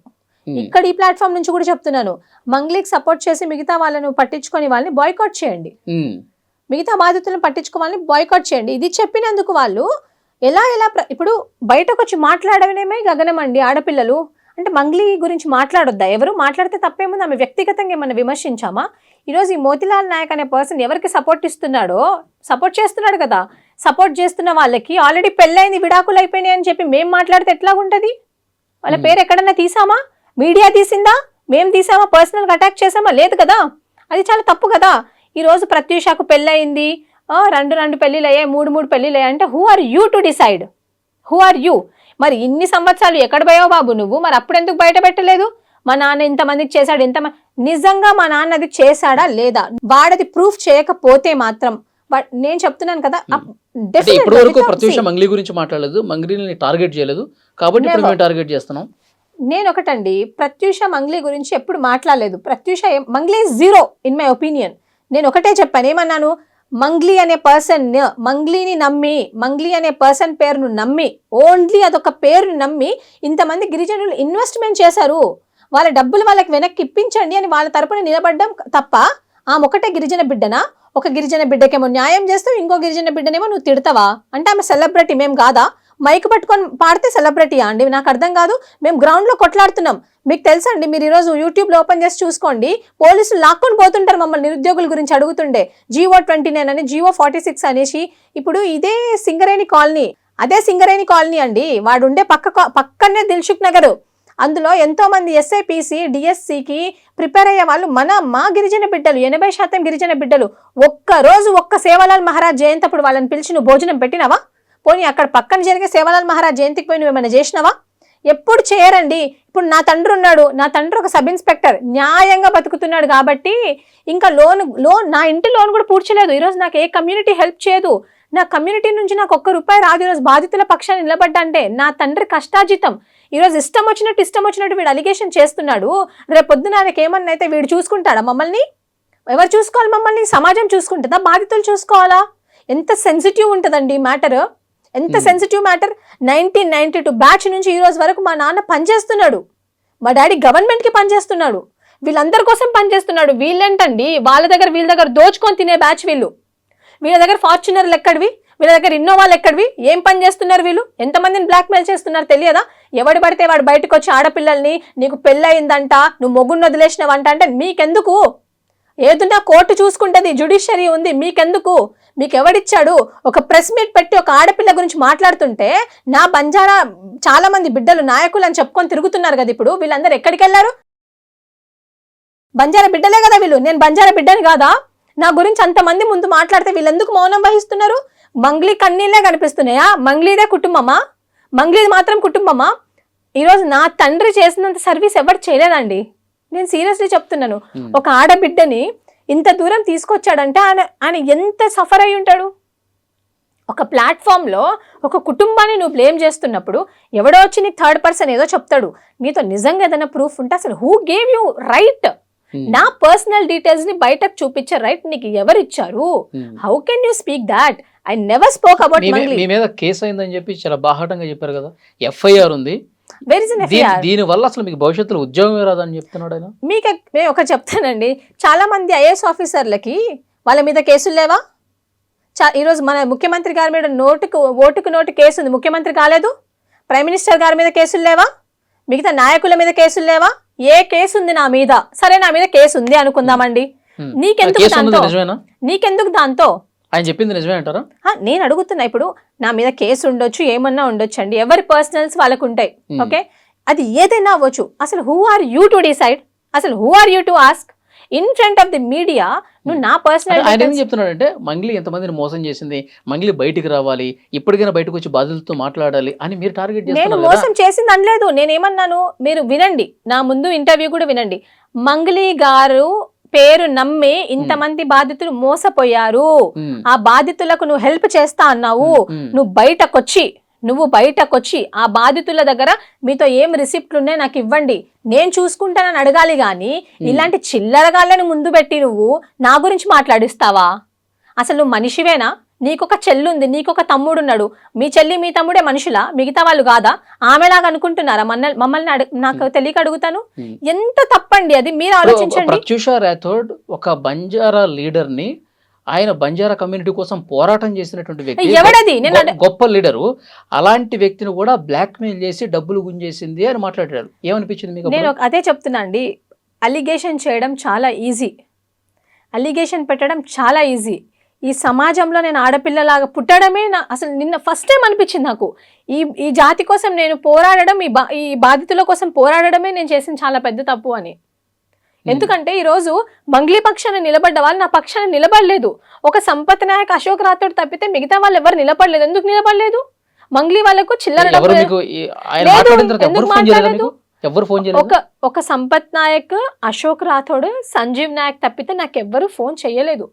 ఇక్కడ ఈ ప్లాట్ఫామ్ నుంచి కూడా చెప్తున్నాను, మంగ్లీకి సపోర్ట్ చేసి మిగతా వాళ్ళను పట్టించుకొని వాళ్ళని బాయ్కాట్ చేయండి, మిగతా బాధితులను పట్టించుకోవాలని బాయ్కాట్ చేయండి. ఇది చెప్పినందుకు వాళ్ళు ఎలా ఇప్పుడు బయటకు వచ్చి మాట్లాడడమే గగనం అండి. ఆడపిల్లలు అంటే మంగ్లీ గురించి మాట్లాడొద్దా? ఎవరు మాట్లాడితే తప్పేముంది? ఆమె వ్యక్తిగతంగా ఏమన్నా విమర్శించామా? ఈరోజు ఈ మోతిలాల్ నాయక్ అనే పర్సన్ ఎవరికి సపోర్ట్ ఇస్తున్నాడో, సపోర్ట్ చేస్తున్నాడు కదా, సపోర్ట్ చేస్తున్న వాళ్ళకి ఆల్రెడీ పెళ్ళైంది, విడాకులు అయిపోయినాయి అని చెప్పి మేము మాట్లాడితే ఎట్లాగుంటది? వాళ్ళ పేరు ఎక్కడన్నా తీసామా? మీడియా తీసిందా? మేము తీసామా? పర్సనల్గా అటాక్ చేసామా? లేదు కదా. అది చాలా తప్పు కదా. ఈరోజు ప్రత్యూషకు పెళ్ళయింది, రెండు పెళ్ళిళ్ళు అయ్యాయి, మూడు పెళ్ళిళ్ళు అయ్యాయి అంటే who are you to decide? Who are you? మరి ఇన్ని సంవత్సరాలు ఎక్కడ పోయావు బాబు నువ్వు? మరి అప్పుడు ఎందుకు బయట పెట్టలేదు? మా నాన్న ఇంతమందికి చేశాడు, నిజంగా మా నాన్న అది చేశాడా లేదా? వాడది ప్రూఫ్ చేయకపోతే మాత్రం నేను చెప్తున్నాను కదా, ఇప్పటి వరకు ప్రత్యూష మంగ్లీ గురించి మాట్లాడలేదు, మంగ్లీని టార్గెట్ చేయలేదు, కాబట్టి ఇప్పుడు మేము టార్గెట్ చేస్తున్నాం. నేను ఒకటండి, ప్రత్యూష మంగ్లీ గురించి ఎప్పుడు మాట్లాడలేదు. Pratyusha Mangli zero in my opinion. నేను ఒకటే చెప్పాను, ఏమన్నాను? మంగ్లీ అనే పర్సన్, మంగ్లీని నమ్మి, మంగ్లీ అనే పర్సన్ పేరును నమ్మి, ఓన్లీ అదొక పేరుని నమ్మి ఇంతమంది గిరిజనులు ఇన్వెస్ట్మెంట్ చేశారు, వాళ్ళ డబ్బులు వాళ్ళకి వెనక్కి ఇప్పించండి అని వాళ్ళ తరపున నిలబడ్డం తప్ప, ఆమె ఒకటే గిరిజన బిడ్డనా? ఒక గిరిజన బిడ్డకేమో న్యాయం చేస్తావు, ఇంకో గిరిజన బిడ్డనేమో నువ్వు తిడతావా? అంటే ఆమె సెలబ్రిటీ, మేము కాదా? మైక్ పట్టుకొని పాడితే సెలబ్రిటీయా అండి? నాకు అర్థం కాదు. మేము గ్రౌండ్లో కొట్లాడుతున్నాం. మీకు తెలుసండి, మీరు ఈరోజు యూట్యూబ్లో ఓపెన్ చేసి చూసుకోండి, పోలీసులు లాక్కొని పోతుంటారు మమ్మల్ని నిరుద్యోగుల గురించి అడుగుతుండే. GO 29 అని, GO 46 అనేసి. ఇప్పుడు ఇదే సింగరేణి కాలనీ, అదే సింగరేణి కాలనీ అండి, వాడు ఉండే పక్కనే దిల్సుఖ్ నగర్. అందులో ఎంతో మంది SIPC DSCకి ప్రిపేర్ అయ్యే వాళ్ళు మా గిరిజన బిడ్డలు, 80% గిరిజన బిడ్డలు. ఒక్క సేవాలాల్ మహారాజ్ జయంతి అప్పుడు వాళ్ళని పిలిచి నువ్వు భోజనం పెట్టినావా? పోనీ అక్కడ పక్కన జరిగే సేవాలాల్ మహారాజ్ జయంతికి పోయి నువ్వు ఏమైనా చేసినావా? ఎప్పుడు చేయరండి. ఇప్పుడు నా తండ్రి ఉన్నాడు, నా తండ్రి ఒక సబ్ ఇన్స్పెక్టర్, న్యాయంగా బతుకుతున్నాడు కాబట్టి ఇంకా లోన్ నా ఇంటి లోన్ కూడా పూడ్చలేదు. ఈరోజు నాకు ఏ కమ్యూనిటీ హెల్ప్ చేయదు, నా కమ్యూనిటీ నుంచి నాకు ₹1 రాదు. ఈరోజు బాధితుల పక్షాన్ని నిలబడ్డంటే నా తండ్రి కష్టార్జితం. ఈరోజు ఇష్టం వచ్చినట్టు వీడు అలిగేషన్ చేస్తున్నాడు. రేపు పొద్దున ఆయనకి ఏమన్నా అయితే వీడు చూసుకుంటాడా మమ్మల్ని? ఎవరు చూసుకోవాలి మమ్మల్ని? సమాజం చూసుకుంటుందా? బాధితులు చూసుకోవాలా? ఎంత సెన్సిటివ్ ఉంటుందండి మ్యాటర్, ఎంత సెన్సిటివ్ మ్యాటర్. 1992 బ్యాచ్ నుంచి ఈ రోజు వరకు మా నాన్న పనిచేస్తున్నాడు, మా డాడీ గవర్నమెంట్కి పనిచేస్తున్నాడు, వీళ్ళందరి కోసం పనిచేస్తున్నాడు. వీళ్ళేంటండి వీళ్ళ దగ్గర దోచుకొని తినే బ్యాచ్ వీళ్ళు. వీళ్ళ దగ్గర ఫార్చునర్లు ఎక్కడివి, వీళ్ళ దగ్గర ఇన్నోవాలు ఎక్కడివి? ఏం పని చేస్తున్నారు వీళ్ళు? ఎంతమందిని బ్లాక్మెయిల్ చేస్తున్నారు తెలియదా? ఎవడు పడితే వాడు బయటకు వచ్చి ఆడపిల్లల్ని నీకు పెళ్ళయిందంట, నువ్వు మొగుడిని వదిలేసినవంట అంటే మీకెందుకు? ఏదున్నా కోర్టు చూసుకుంటుంది, జ్యుడిషియరీ ఉంది, మీకెందుకు? మీకు ఎవడిచ్చాడు? ఒక ప్రెస్ మీట్ పెట్టి ఒక ఆడపిల్ల గురించి మాట్లాడుతుంటే నా బంజారా చాలా మంది బిడ్డలు నాయకులు అని చెప్పుకొని తిరుగుతున్నారు కదా. ఇప్పుడు వీళ్ళందరూ ఎక్కడికి వెళ్ళారు? బంజారా బిడ్డలే కదా వీళ్ళు. నేను బంజారా బిడ్డని కాదా? నా గురించి అంతమంది ముందు మాట్లాడితే వీళ్ళెందుకు మౌనం వహిస్తున్నారు? మంగ్లీ కన్నీళ్ళే కనిపిస్తున్నాయా? మంగ్లీదే కుటుంబమా? మంగ్లీది మాత్రం కుటుంబమా? ఈరోజు నా తండ్రి చేసినంత సర్వీస్ ఎవరు చేయలేదండి. నేను సీరియస్లీ చెప్తున్నాను. ఒక ఆడబిడ్డని ఇంత దూరం తీసుకొచ్చాడంటే ఆయన ఎంత సఫర్ అయి ఉంటాడు. ఒక ప్లాట్ఫామ్లో ఒక కుటుంబాన్ని నువ్వు బ్లేమ్ చేస్తున్నప్పుడు ఎవడో వచ్చి నీకు థర్డ్ పర్సన్ ఏదో చెప్తాడు, నీతో నిజంగా ఏదైనా ప్రూఫ్ ఉంటే అసలు హూ గేవ్ యూ రైట్? నా పర్సనల్ డీటెయిల్స్ ని బయటకు చూపించే రైట్ నీకు ఎవరిచ్చారు? How can you speak that? I never spoke about Mangli. మీ మీద కేసు అయిందని చెప్పి చాలా బాహాటంగా చెప్పారు కదా, FIR ఉంది. దీని వల్ల అసలు మీకు భవిష్యత్తులో ఉద్యోగం రాదని చెప్తున్నాడు ఆయన. మీకు నేను ఒక చెప్తానండి, చాలా మంది IAS ఆఫీసర్లకి వాళ్ళ మీద కేసులు లేవా? ఈరోజు మన ముఖ్యమంత్రి గారి మీద ఓటుకు నోటు కేసు ఉంది, ముఖ్యమంత్రి కాలేదు. ప్రైమ్ మినిస్టర్ గారి మీద కేసులు లేవా? మిగతా నాయకుల మీద కేసులు లేవా? ఏ కేసు ఉంది నా మీద? సరే, నా మీద కేసు ఉంది అనుకుందామండి, నీకెందుకు దాంతో? ఆయన చెప్పింది నిజమే అంటారా? నేను అడుగుతున్నా. ఇప్పుడు నా మీద కేసు ఉండొచ్చు, ఏమన్నా ఉండొచ్చు అండి, ఎవరి పర్సనల్స్ వాళ్ళకు ఉంటాయి. ఓకే, అది ఏదైనా అవ్వచ్చు. అసలు who are you to decide? అసలు who are you to ask? In front of the media నువ్వు నా ఆయన ఏం పర్సనల్ చెప్తున్నాడంటే మంగ్లీ ఎంతమందిని మోసం చేసింది, మంగ్లీ బయటికి రావాలి, ఇప్పటికైనా బయటకు వచ్చి బాధితులతో మాట్లాడాలి అని మీరు టార్గెట్ నేను చేస్తున్నారు కదా. మోసం చేసింది అనలేదు. నేనేమన్నాను, మీరు వినండి, నా ముందు ఇంటర్వ్యూ కూడా వినండి. మంగ్లీ గారు పేరు నమ్మి ఇంతమంది బాధితులు మోసపోయారు, ఆ బాధితులకు నువ్వు హెల్ప్ చేస్తా అన్నావు. నువ్వు బయటకొచ్చి ఆ బాధితుల దగ్గర మీతో ఏం రిసిప్ట్లు ఉన్నాయి నాకు ఇవ్వండి, నేను చూసుకుంటానని అడగాలి గాని ఇలాంటి చిల్లరగాళ్ళని ముందు పెట్టి నువ్వు నా గురించి మాట్లాడిస్తావా? అసలు నువ్వు మనిషివేనా? నీకొక చెల్లుంది, నీకొక తమ్ముడున్నాడు. మీ చెల్లి మీ తమ్ముడే మనుషులా? మిగతా వాళ్ళు కాదా? ఆమెలాగా అనుకుంటున్నారా? మమ్మల్ని నాకు తెలియక అడుగుతాను. ఎంత తప్పండి అది, మీరు ఆలోచించండి. ప్రత్యూష రాథోడ్ ఒక బంజారా లీడర్ ని, ఆయన బంజారా కమ్యూనిటీ కోసం పోరాటం చేసినటువంటి వ్యక్తి, ఎవడది? గొప్ప లీడరు. అలాంటి వ్యక్తిని కూడా బ్లాక్ మెయిల్ చేసి డబ్బులు గుంజేసింది అని మాట్లాడాడు. ఏమనిపించింది మీకు? నేను అదే చెప్తున్నా అండి, అలిగేషన్ చేయడం చాలా ఈజీ, అలిగేషన్ పెట్టడం చాలా ఈజీ. ఈ సమాజంలో నేను ఆడపిల్లలాగా పుట్టడమే అసలు నిన్న ఫస్ట్ టైం అనిపించింది నాకు. ఈ జాతి కోసం నేను పోరాడడం, ఈ బాధితుల కోసం పోరాడడమే నేను చేసిన చాలా పెద్ద తప్పు అని. ఎందుకంటే ఈరోజు మంగ్లీ పక్షాన నిలబడ్డ వాళ్ళు నా పక్షాన నిలబడలేదు. ఒక సంపత్ నాయక్, అశోక్ రాథోడ్ తప్పితే మిగతా వాళ్ళు ఎవరు నిలబడలేదు. ఎందుకు నిలబడలేదు? మంగ్లీ వాళ్ళకు చిల్లర ఒక సంపత్ నాయక్, అశోక్ రాథోడ్, సంజీవ్ నాయక్ తప్పితే నాకెవ్వరు ఫోన్ చేయలేదు.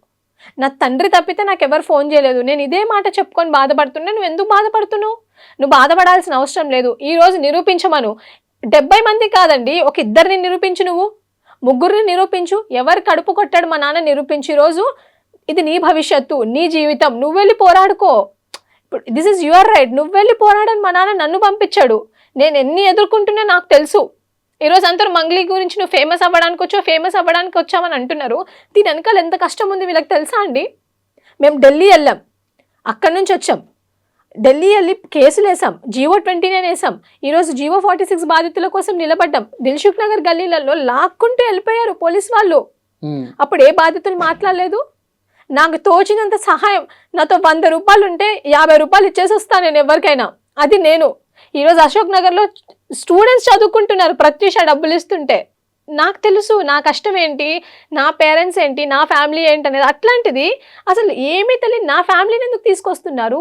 నా తండ్రి తప్పితే నాకెవరు ఫోన్ చేయలేదు. నేను ఇదే మాట చెప్పుకొని బాధపడుతున్నా. నువ్వు ఎందుకు బాధపడుతున్నావు? నువ్వు బాధపడాల్సిన అవసరం లేదు. ఈ రోజు నిరూపించమను. 70 మంది కాదండి, ఒక 2 నిరూపించు, నువ్వు 3 నిరూపించు. ఎవరు కడుపు కొట్టాడు మా నాన్న నిరూపించు. ఈరోజు ఇది నీ భవిష్యత్తు, నీ జీవితం, నువ్వు వెళ్ళి పోరాడుకో. ఇప్పుడు దిస్ ఇస్ యువర్ రైట్. నువ్వు వెళ్ళి పోరాడని మా నాన్న నన్ను పంపించాడు. నేను ఎన్ని ఎదుర్కొంటున్నా నాకు తెలుసు. ఈరోజు అందరూ మంగ్లీ గురించి నువ్వు ఫేమస్ అవ్వడానికి వచ్చామని అంటున్నారు. దీని వెనకాల ఎంత కష్టం ఉంది వీళ్ళకి తెలుసా అండి? మేము ఢిల్లీ వెళ్ళాం, అక్కడి నుంచి వచ్చాం, ఢిల్లీ వెళ్ళి కేసులు వేసాం, జీవో 29 వేసాం. ఈరోజు జీవో 46 బాధితుల కోసం నిలబడ్డాం. దిల్సుఖ్ నగర్ గల్లీలలో లాక్కుంటూ వెళ్ళిపోయారు పోలీస్ వాళ్ళు. అప్పుడు ఏ బాధితులు మాట్లాడలేదు. నాకు తోచినంత సహాయం, నాతో 100 రూపాయలు ఉంటే 50 రూపాయలు ఇచ్చేసి వస్తాను నేను ఎవరికైనా. అది నేను. ఈరోజు అశోక్ నగర్లో స్టూడెంట్స్ చదువుకుంటున్నారు, ప్రత్యూష డబ్బులు ఇస్తుంటే. నాకు తెలుసు నా కష్టం ఏంటి, నా పేరెంట్స్ ఏంటి, నా ఫ్యామిలీ ఏంటి అనేది. అట్లాంటిది అసలు ఏమీ తెలియదు నా ఫ్యామిలీని ఎందుకు తీసుకొస్తున్నారు?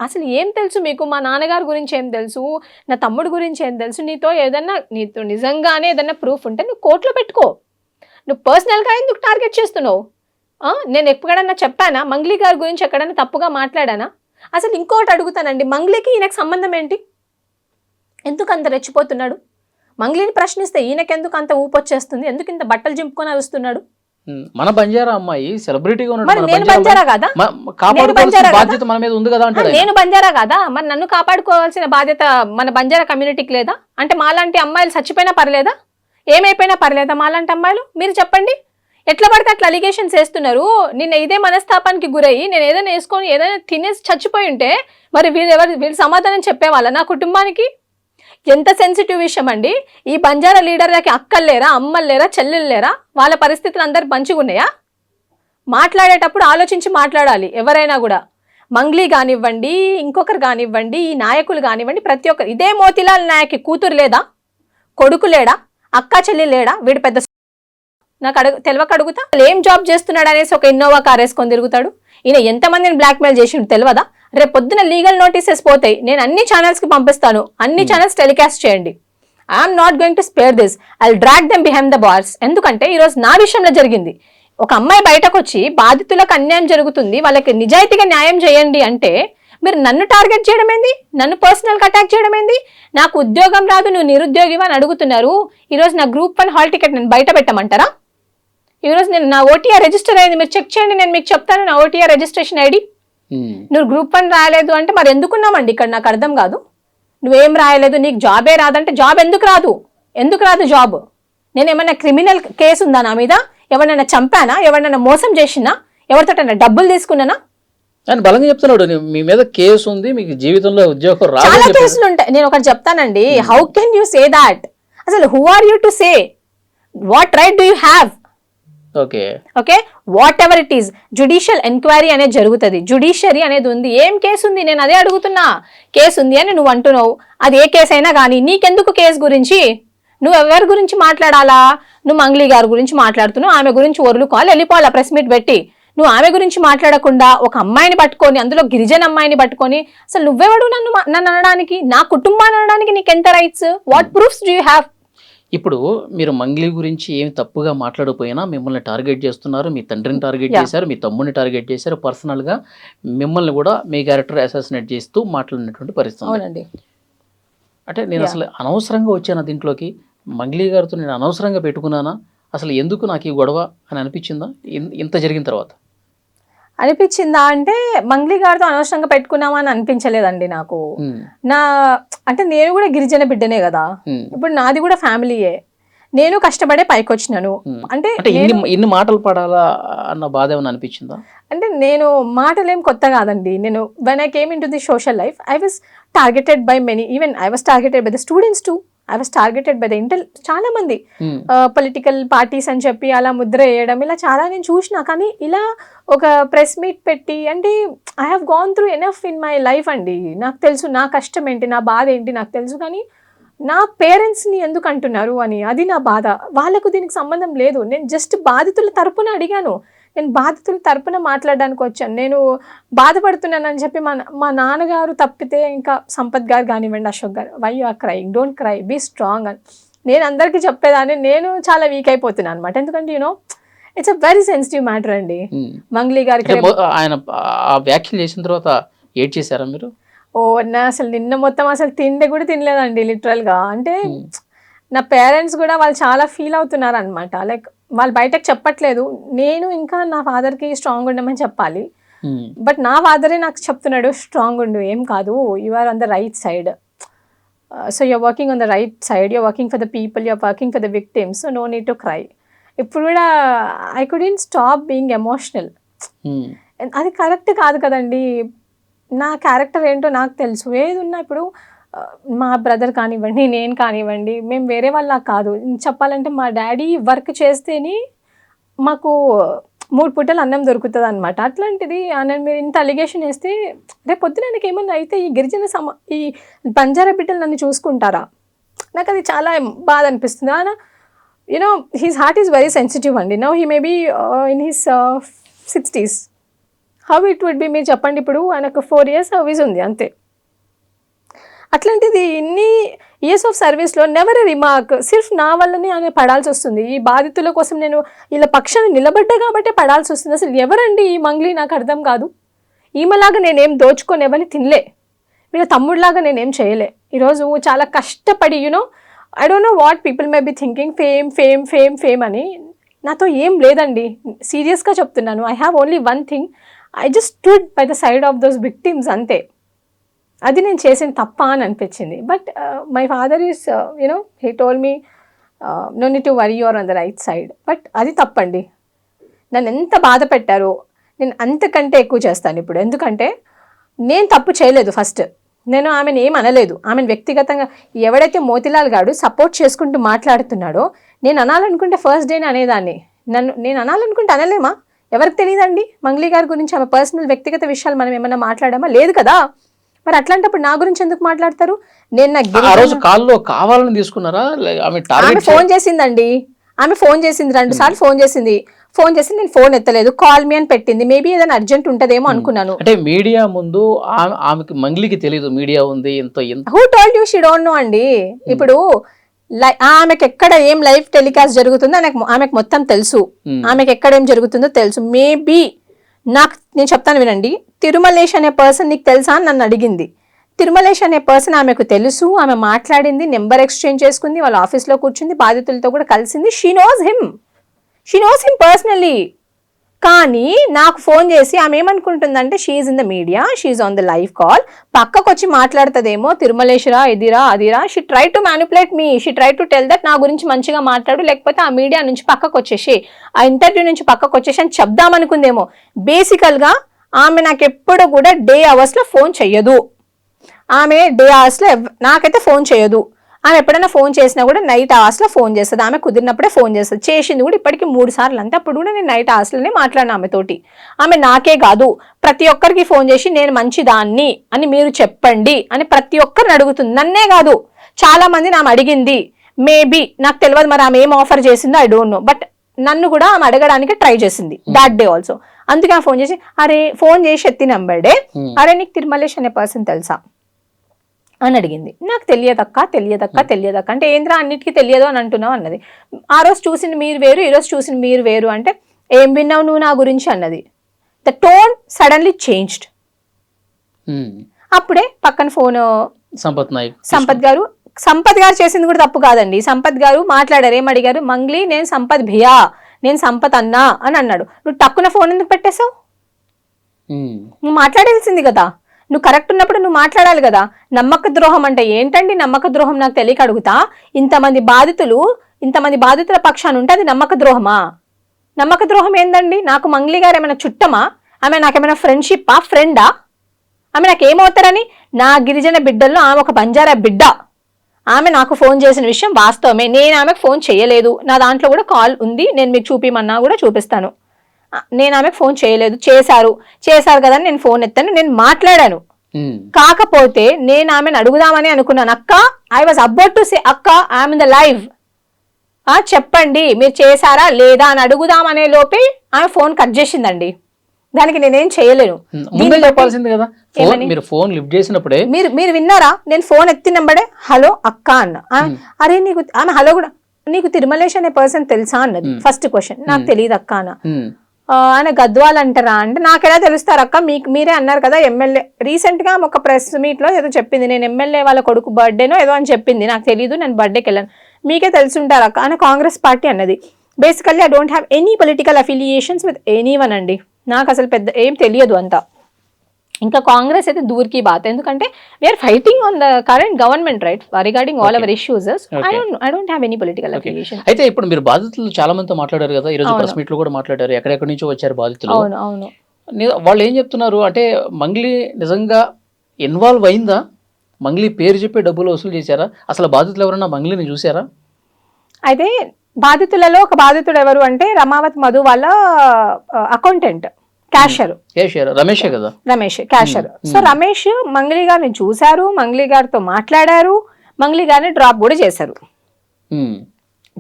అసలు ఏం తెలుసు మీకు? మా నాన్నగారి గురించి ఏం తెలుసు, నా తమ్ముడు గురించి ఏం తెలుసు? నీతో నిజంగానే ఏదన్నా ప్రూఫ్ ఉంటే నువ్వు కోర్టులో పెట్టుకో. నువ్వు పర్సనల్గా ఎందుకు టార్గెట్ చేస్తున్నావు? నేను ఎక్కడన్నా చెప్పానా? మంగ్లీ గారి గురించి ఎక్కడన్నా తప్పుగా మాట్లాడానా? అసలు ఇంకోటి అడుగుతానండి, మంగ్లీకి ఈయనకు సంబంధం ఏంటి? ఎందుకు అంత రెచ్చిపోతున్నాడు? మంగ్లీని ప్రశ్నిస్తే ఈయనకెందుకు అంత ఊపొచ్చేస్తుంది? ఎందుకు ఇంత బట్టలు చింపుకొని అరుస్తున్నాడు? మన బంజారా అమ్మాయి సెలబ్రిటీగా ఉన్నాడు, నేను బంజారా కదా, నేను బంజారా కదా, మరి నన్ను కాపాడుకోవాల్సిన బాధ్యత మన బంజారా కమ్యూనిటీకి లేదా? అంటే మాలాంటి అమ్మాయిలు చచ్చిపోయినా పర్లేదా, ఏమైపోయినా పర్లేదా మాలాంటి అమ్మాయిలు? మీరు చెప్పండి. ఎట్లా పడితే అట్లా అలిగేషన్స్ వేస్తున్నారు. నిన్న ఇదే మనస్తాపానికి గురయ్యి నేను ఏదైనా వేసుకొని ఏదైనా తినేసి చచ్చిపోయి ఉంటే మరి వీళ్ళు సమాధానం చెప్పేవాళ్ళ నా కుటుంబానికి? ఎంత సెన్సిటివ్ విషయం అండి. ఈ బంజారా లీడర్లకి అక్కలు లేరా, అమ్మలు లేరా, చెల్లెలు లేరా? వాళ్ళ పరిస్థితులు అందరు మంచిగా ఉన్నాయా? మాట్లాడేటప్పుడు ఆలోచించి మాట్లాడాలి ఎవరైనా కూడా. మంగ్లీ కానివ్వండి, ఇంకొకరు కానివ్వండి, ఈ నాయకులు కానివ్వండి, ప్రతి ఒక్కరు. ఇదే మోతిలాల్ నాయక్ కూతురు లేదా, కొడుకు లేడా, అక్క చెల్లి లేడా? వీడు పెద్ద నాకు తెలియక అడుగుతా. ఏం జాబ్ చేస్తున్నాడు అనేసి ఒక ఇన్నోవా కార్ వేసుకొని తిరుగుతాడు. ఈయన ఎంతమందిని బ్లాక్మెయిల్ చేసిండు తెలియదా? రేపు పొద్దున లీగల్ నోటీసెస్ పోతాయి, నేను అన్ని ఛానల్స్కి పంపిస్తాను, అన్ని ఛానల్స్ టెలికాస్ట్ చేయండి. I'm not going to spare this, I will drag them behind the bars. ఎందుకంటే ఈరోజు నా విషయంలో జరిగింది. ఒక అమ్మాయి బయటకు వచ్చి బాధితులకు అన్యాయం జరుగుతుంది, వాళ్ళకి నిజాయితీగా న్యాయం చేయండి అంటే మీరు నన్ను టార్గెట్ చేయడం ఏంది? నన్ను పర్సనల్గా అటాక్ చేయడం ఏంది? నాకు ఉద్యోగం రాదు, నువ్వు నిరుద్యోగివా అని అడుగుతున్నారు. ఈరోజు నా గ్రూప్ 1 హాల్ టికెట్ నేను బయట పెట్టమంటారా? ఈరోజు నేను నా ఓటీఆర్ రిజిస్టర్ అయింది, మీరు చెక్ చేయండి, నేను మీకు చెప్తాను నా ఓటీఆర్ రిజిస్ట్రేషన్ ఐడి. నువ్వు గ్రూప్ 1 రాయలేదు అంటే మరి ఎందుకున్నామండి ఇక్కడ? నాకు అర్థం కాదు. నువ్వేం రాయలేదు, నీకు జాబే రాదంటే జాబ్ ఎందుకు రాదు? జాబ్? నేను ఏమన్నా క్రిమినల్ కేసు ఉందా నా మీద? ఎవరినైనా చంపానా? ఎవరినైనా మోసం చేసినా? ఎవరితోటైనా డబ్బులు తీసుకున్నానా? అని బలంగా చెప్తున్నాడు, మీ మీద కేసు ఉంది, మీకు జీవితంలో ఉద్యోగం రాదు. చాలా కేసులు ఉంటాయి. నేను ఒకటి చెప్తానండి, how can you say that? అసలు who are you to say? What right do you have? Okay, whatever it is, judicial enquiry అనేది జరుగుతుంది, జ్యుడిషియరీ అనేది ఉంది. ఏం కేసు ఉంది? నేను అదే అడుగుతున్నా. కేసు ఉంది అని నువ్వు అంటున్నావు, అది ఏ కేసు అయినా కానీ నీకెందుకు కేసు గురించి? నువ్వు ఎవరి గురించి మాట్లాడాలా? నువ్వు మంగ్లీ గారి గురించి మాట్లాడుతున్నావు, ఆమె గురించి ఒరులుకోవాలి, వెళ్ళిపోవాలి ప్రెస్ మీట్ పెట్టి. నువ్వు ఆమె గురించి మాట్లాడకుండా ఒక అమ్మాయిని పట్టుకొని, అందులో గిరిజన అమ్మాయిని పట్టుకొని, అసలు నువ్వెవడు నన్ను అనడానికి? నా కుటుంబాన్ని అనడానికి నీకు ఎంత rights? What proofs do you have? ఇప్పుడు మీరు మంగ్లీ గురించి ఏమి తప్పుగా మాట్లాడకపోయినా మిమ్మల్ని టార్గెట్ చేస్తున్నారు, మీ తండ్రిని టార్గెట్ చేశారు, మీ తమ్ముడిని టార్గెట్ చేశారు, పర్సనల్గా మిమ్మల్ని కూడా మీ క్యారెక్టర్ అసాసినేట్ చేస్తూ మాట్లాడినటువంటి పరిస్థితి. అవునండి. అంటే నేను అసలు అనవసరంగా వచ్చాను దీంట్లోకి, మంగ్లీ గారితో నేను అనవసరంగా పెట్టుకున్నానా, అసలు ఎందుకు నాకు ఈ గొడవ అని అనిపించిందా ఇంత జరిగిన తర్వాత? అనిపించిందా అంటే మంగ్లీ గారితో అనవసరంగా పెట్టుకున్నామా అని అనిపించలేదండి నాకు. నా అంటే నేను కూడా గిరిజన బిడ్డనే కదా, ఇప్పుడు నాది కూడా ఫ్యామిలీయే, నేను కష్టపడే పైకి వచ్చినాను. అంటే ఇన్ని మాటలు పడాలా అన్న బాధ ఏమైనా అనిపించిందా? అంటే నేను మాటలేం కొత్త కాదండి. నేను when I came into the social life, I was targeted by many, even I was targeted by the students too. I was targeted by the చాలా మంది పొలిటికల్ పార్టీస్ అని చెప్పి అలా ముద్ర వేయడం, ఇలా చాలా నేను చూసినా. కానీ ఇలా ఒక ప్రెస్ మీట్ పెట్టి, అంటే I have gone through enough in my life అండి. నాకు తెలుసు నా కష్టం ఏంటి, నా బాధ ఏంటి నాకు తెలుసు. కానీ నా పేరెంట్స్ని ఎందుకు అంటున్నారు అని, అది నా బాధ. వాళ్ళకు దీనికి సంబంధం లేదు. నేను జస్ట్ బాధితుల తరపున అడిగాను, నేను బాధితుల తరపున మాట్లాడడానికి వచ్చాను. నేను బాధపడుతున్నానని చెప్పి మా నాన్నగారు తప్పితే, ఇంకా సంపత్ గారు కానివ్వండి, అశోక్ గారు, why you are crying, don't cry, be strong అని నేను అందరికీ చెప్పేదాన్ని. నేను చాలా వీక్ అయిపోతున్నాను అనమాట. ఎందుకంటే you know it's a very sensitive matter అండి. మంగ్లీ గారికి ఆయన వ్యాఖ్యలు చేసిన తర్వాత ఏడ్ చేశారా మీరు? నా అసలు నిన్న మొత్తం అసలు తిండి కూడా తినలేదండి లిటరల్గా. అంటే నా పేరెంట్స్ కూడా వాళ్ళు చాలా ఫీల్ అవుతున్నారు అనమాట. లైక్ వాళ్ళు బయటకు చెప్పట్లేదు, నేను ఇంకా నా ఫాదర్కి స్ట్రాంగ్ ఉండమని చెప్పాలి. బట్ నా ఫాదరే నాకు చెప్తున్నాడు, స్ట్రాంగ్ ఉండు, ఏం కాదు, you are on the right side, so you're working on the right side, you're working for the people, you're working for the victims, so no need to cry. ఇప్పుడు కూడా I couldn't stop being emotional. అది correct కాదు కదండి. నా character ఏంటో నాకు తెలుసు. ఏది ఉన్నా ఇప్పుడు మా బ్రదర్ కానివ్వండి, నేను కానివ్వండి, మేము వేరే వాళ్ళ కాదు. చెప్పాలంటే మా డాడీ వర్క్ చేస్తేనే మాకు 3 పూటలు అన్నం దొరుకుతుంది అనమాట. అట్లాంటిది మీరు ఇంత అలిగేషన్ వేస్తే రేపు పొద్దున నాకు ఏమన్నా అయితే ఈ గిరిజన ఈ బంజారా బిడ్డలు నన్ను చూసుకుంటారా? నాకు అది చాలా బాధ అనిపిస్తుంది. You know his heart is very sensitive అండి. Now he may be in his 60s. How it would be, మీరు చెప్పండి. ఇప్పుడు ఆయనకు 4 years సర్వీస్ ఉంది అంతే. అట్లాంటిది ఇన్ని ఇయర్స్ ఆఫ్ సర్వీస్లో నెవర్ ఎ రిమార్క్, సిర్ఫ్ నా వల్లనే ఆయన పడాల్సి వస్తుంది. ఈ బాధితుల కోసం నేను ఇలా పక్షాన్ని నిలబడ్డా కాబట్టే పడాల్సి వస్తుంది. అసలు ఎవరండి ఈ మంగ్లీ, నాకు అర్థం కాదు. ఈమెలాగా నేనేం దోచుకొని ఎవరిని తినలే, వీళ్ళ తమ్ముడిలాగా నేనేం చేయలే. ఈరోజు చాలా కష్టపడి, you know I don't know what people may be thinking, fame fame fame fame అని. నాతో ఏం లేదండి, సీరియస్గా చెప్తున్నాను. I have only one thing, I just stood by the side of those victims అంతే. అది నేను చేసిన తప్ప అని అనిపించింది. But my father is you know he told me no need to worry, you're on the right side. But అది తప్పండి. నన్ను ఎంత బాధ పెట్టారో నేను అంతకంటే ఎక్కువ చేస్తాను ఇప్పుడు. ఎందుకంటే నేను తప్పు చేయలేదు. ఫస్ట్ నేను ఆమెను ఏం అనలేదు. ఆమెను వ్యక్తిగతంగా ఎవడైతే మోతిలాల్ గాడు సపోర్ట్ చేసుకుంటూ మాట్లాడుతున్నాడో, నేను అనాలనుకుంటే ఫస్ట్ డేనే అనేదాన్ని. నేను అనాలనుకుంటే అనలేమా? ఎవరికి తెలియదండి మంగ్లీ గారి గురించి? ఆమె పర్సనల్ వ్యక్తిగత విషయాలు మనం ఏమన్నా మాట్లాడామా? లేదు కదా. మరి అట్లాంటప్పుడు నా గురించి ఎందుకు మాట్లాడతారు? నేను కావాలని తీసుకున్నారా? ఆమె ఫోన్ చేసిందండి, ఆమె ఫోన్ చేసింది 2 సార్లు ఫోన్ చేసింది. నేను ఫోన్ ఎత్తలేదు, కాల్ మీ అని పెట్టింది. మేబీ ఏదైనా అర్జెంట్ ఉంటదేమో అనుకున్నాను. అంటే మీడియా ముందు ఆమెకి మంగ్లీకి తెలియదు మీడియా ఉంది. Who told you she don't know అండి. ఇప్పుడు ఆమెకి ఎక్కడ ఏం లైవ్ టెలికాస్ట్ జరుగుతుందో ఆమెకు మొత్తం తెలుసు. ఆమెకి ఎక్కడ ఏం జరుగుతుందో తెలుసు. మేబీ నేను చెప్తాను వినండి. తిరుమలేష్ అనే పర్సన్ నీకు తెలుసా అని నన్ను అడిగింది. తిరుమలేష్ అనే పర్సన్ ఆమెకు తెలుసు, ఆమె మాట్లాడింది, నెంబర్ ఎక్స్చేంజ్ చేసుకుంది, వాళ్ళ ఆఫీస్లో కూర్చుంది, బాధితులతో కూడా కలిసింది. She knows him personally. కానీ నాకు ఫోన్ చేసి ఆమె ఏమనుకుంటుందంటే, she's in the media, she's on the live call, పక్కకు వచ్చి మాట్లాడుతుందేమో, తిరుమలేశ్వరా ఇదిరా అదిరా. She try to manipulate me, she try to tell that నా గురించి మంచిగా మాట్లాడు, లేకపోతే ఆ మీడియా నుంచి పక్కకు వచ్చేసి, ఆ ఇంటర్వ్యూ నుంచి పక్కకు వచ్చేసి అని చెప్దామనుకుందేమో. బేసికల్గా ఆమె నాకు ఎప్పుడు కూడా డే అవర్స్లో ఫోన్ చెయ్యదు. ఆమె డే అవర్స్లో నాకైతే ఫోన్ చేయదు. ఆమె ఎప్పుడైనా ఫోన్ చేసినా కూడా నైట్ అవర్స్లో ఫోన్ చేస్తుంది. ఆమె కుదిరినప్పుడే ఫోన్ చేస్తుంది. చేసింది కూడా ఇప్పటికీ 3 సార్లు అంతే. అప్పుడు కూడా నేను నైట్ అవర్స్లోనే మాట్లాడిన ఆమెతోటి. ఆమె నాకే కాదు ప్రతి ఒక్కరికి ఫోన్ చేసి నేను మంచిదాన్ని అని మీరు చెప్పండి అని ప్రతి ఒక్కరిని అడుగుతుంది. నన్నే కాదు, చాలా మంది ఆమె అడిగింది. మేబీ నాకు తెలియదు మరి ఆమె ఏం ఆఫర్ చేసిందో ఐ డోంట్ నో, బట్ నన్ను కూడా ఆమె అడగడానికి ట్రై చేసింది దాట్ డే ఆల్సో. అందుకే ఆమె ఫోన్ చేసి ఫోన్ చేసి ఎత్తి నంబర్డే, నీకు తిరుమలేష్ అనే పర్సన్ తెలుసా అని అడిగింది. నాకు తెలియదక్క అంటే ఏంద్రా అన్నిటికీ తెలియదు అని అంటున్నావు అన్నది. ఆ రోజు చూసింది మీరు వేరు, ఈ రోజు చూసింది మీరు వేరు అంటే ఏం విన్నావు నువ్వు నా గురించి అన్నది. The tone suddenly changed. అప్పుడే పక్కన ఫోన్ సంపత్ గారు చేసింది కూడా తప్పు కాదండి. సంపత్ గారు మాట్లాడారు, ఏం అడిగారు, మంగ్లీ నేను సంపత్ భియా, నేను సంపత్ అన్నా అని అన్నాడు. నువ్వు టక్కున ఫోన్ ఎందుకు పెట్టేశావు? నువ్వు మాట్లాడాల్సింది కదా, నువ్వు కరెక్ట్ ఉన్నప్పుడు నువ్వు మాట్లాడాలి కదా. నమ్మక ద్రోహం అంటే ఏంటండి? నమ్మక ద్రోహం నాకు తెలియక అడుగుతా. ఇంతమంది బాధితుల పక్షాన ఉంటే అది నమ్మక ద్రోహమా? నమ్మక ద్రోహం ఏందండి? నాకు మంగ్లీ గారు ఏమైనా చుట్టమా? ఆమె నాకేమైనా ఫ్రెండ్షిప్పా, ఫ్రెండా? ఆమె నాకేమవుతారని? నా గిరిజన బిడ్డల్లో ఆమె ఒక బంజారా బిడ్డ. ఆమె నాకు ఫోన్ చేసిన విషయం వాస్తవమే. నేను ఆమెకు ఫోన్ చేయలేదు, నా దాంట్లో కూడా కాల్ ఉంది, నేను మీకు చూపిమన్నా కూడా చూపిస్తాను. నేను ఆమెకు ఫోన్ చేయలేదు, చేశారు కదా నేను ఫోన్ ఎత్తాను, నేను మాట్లాడాను. కాకపోతే నేను ఆమెను అడుగుదామని అనుకున్నాను. అక్క, I was about to say అక్క ఐఎమ్ ఇన్ ద లైవ్, చెప్పండి మీరు చేశారా లేదా అని అడుగుదామనే లోపే ఆమె ఫోన్ కట్ చేసిందండి. దానికి నేనేం చేయలేను. చెప్పాల్సింది కదా, మీరు ఫోన్ లిఫ్ట్ చేసినప్పుడే మీరు విన్నారా? నేను ఫోన్ ఎత్తినప్పుడే హలో అక్క అన్న. అరే నీకు ఆమె హలో కూడా, నీకు తిరుమలేష్ అనే పర్సన్ తెలుసా అన్నది. ఫస్ట్ క్వశ్చన్, నాకు తెలియదు అక్క అన్న. ఆయన గద్వాల్ అంటారా అంటే నాకెలా తెలుస్తారు అక్క, మీరే అన్నారు కదా ఎమ్మెల్యే. రీసెంట్ గా ఒక ప్రెస్ మీట్ లో ఏదో చెప్పింది, నేను ఎమ్మెల్యే వాళ్ళ కొడుకు బర్త్డేనో ఏదో అని చెప్పింది, నాకు తెలియదు, నేను బర్త్డేకి వెళ్ళాను. మీకే తెలుసుంటారు అక్క అని కాంగ్రెస్ పార్టీ అన్నది. Basically I don't have any political affiliations with anyone అండి. నాకు అసలు పెద్ద ఏం తెలియదు అంతా. ఇంకా కాంగ్రెస్ అయితే దూర్కి బాత్, ఎందుకంటే we're fighting on the current government right regarding all our issues. I don't have any political affiliation. అయితే ఇప్పుడు మీరు బాధితులు చాలా మందితో మాట్లాడారు కదా, ఈ రోజు ప్రెస్ మీట్ లో కూడా మాట్లాడారు, ఎక్కడెక్కడి నుంచో వచ్చారు బాధితులు. అవును. వాళ్ళు ఏం చెప్తున్నారు అంటే, మంగ్లీ నిజంగా ఇన్వాల్వ్ అయిందా? మంగ్లీ పేరు చెప్పి డబ్బులు వసూలు చేశారా? అసలు బాధితులు ఎవరన్నా మంగ్లీని చూసారా? అయితే బాధితులలో ఒక బాధితుడు ఎవరు అంటే రమావత్ మధు వాళ్ళ అకౌంటెంట్, క్యాషియర్ రమేష్ కదా, రమేష్ క్యాషియర్. సో రమేష్ మంగ్లీ గారిని చూశారు, మంగ్లీ గారితో మాట్లాడారు, మంగ్లీ గారిని డ్రాప్ కూడా చేశారు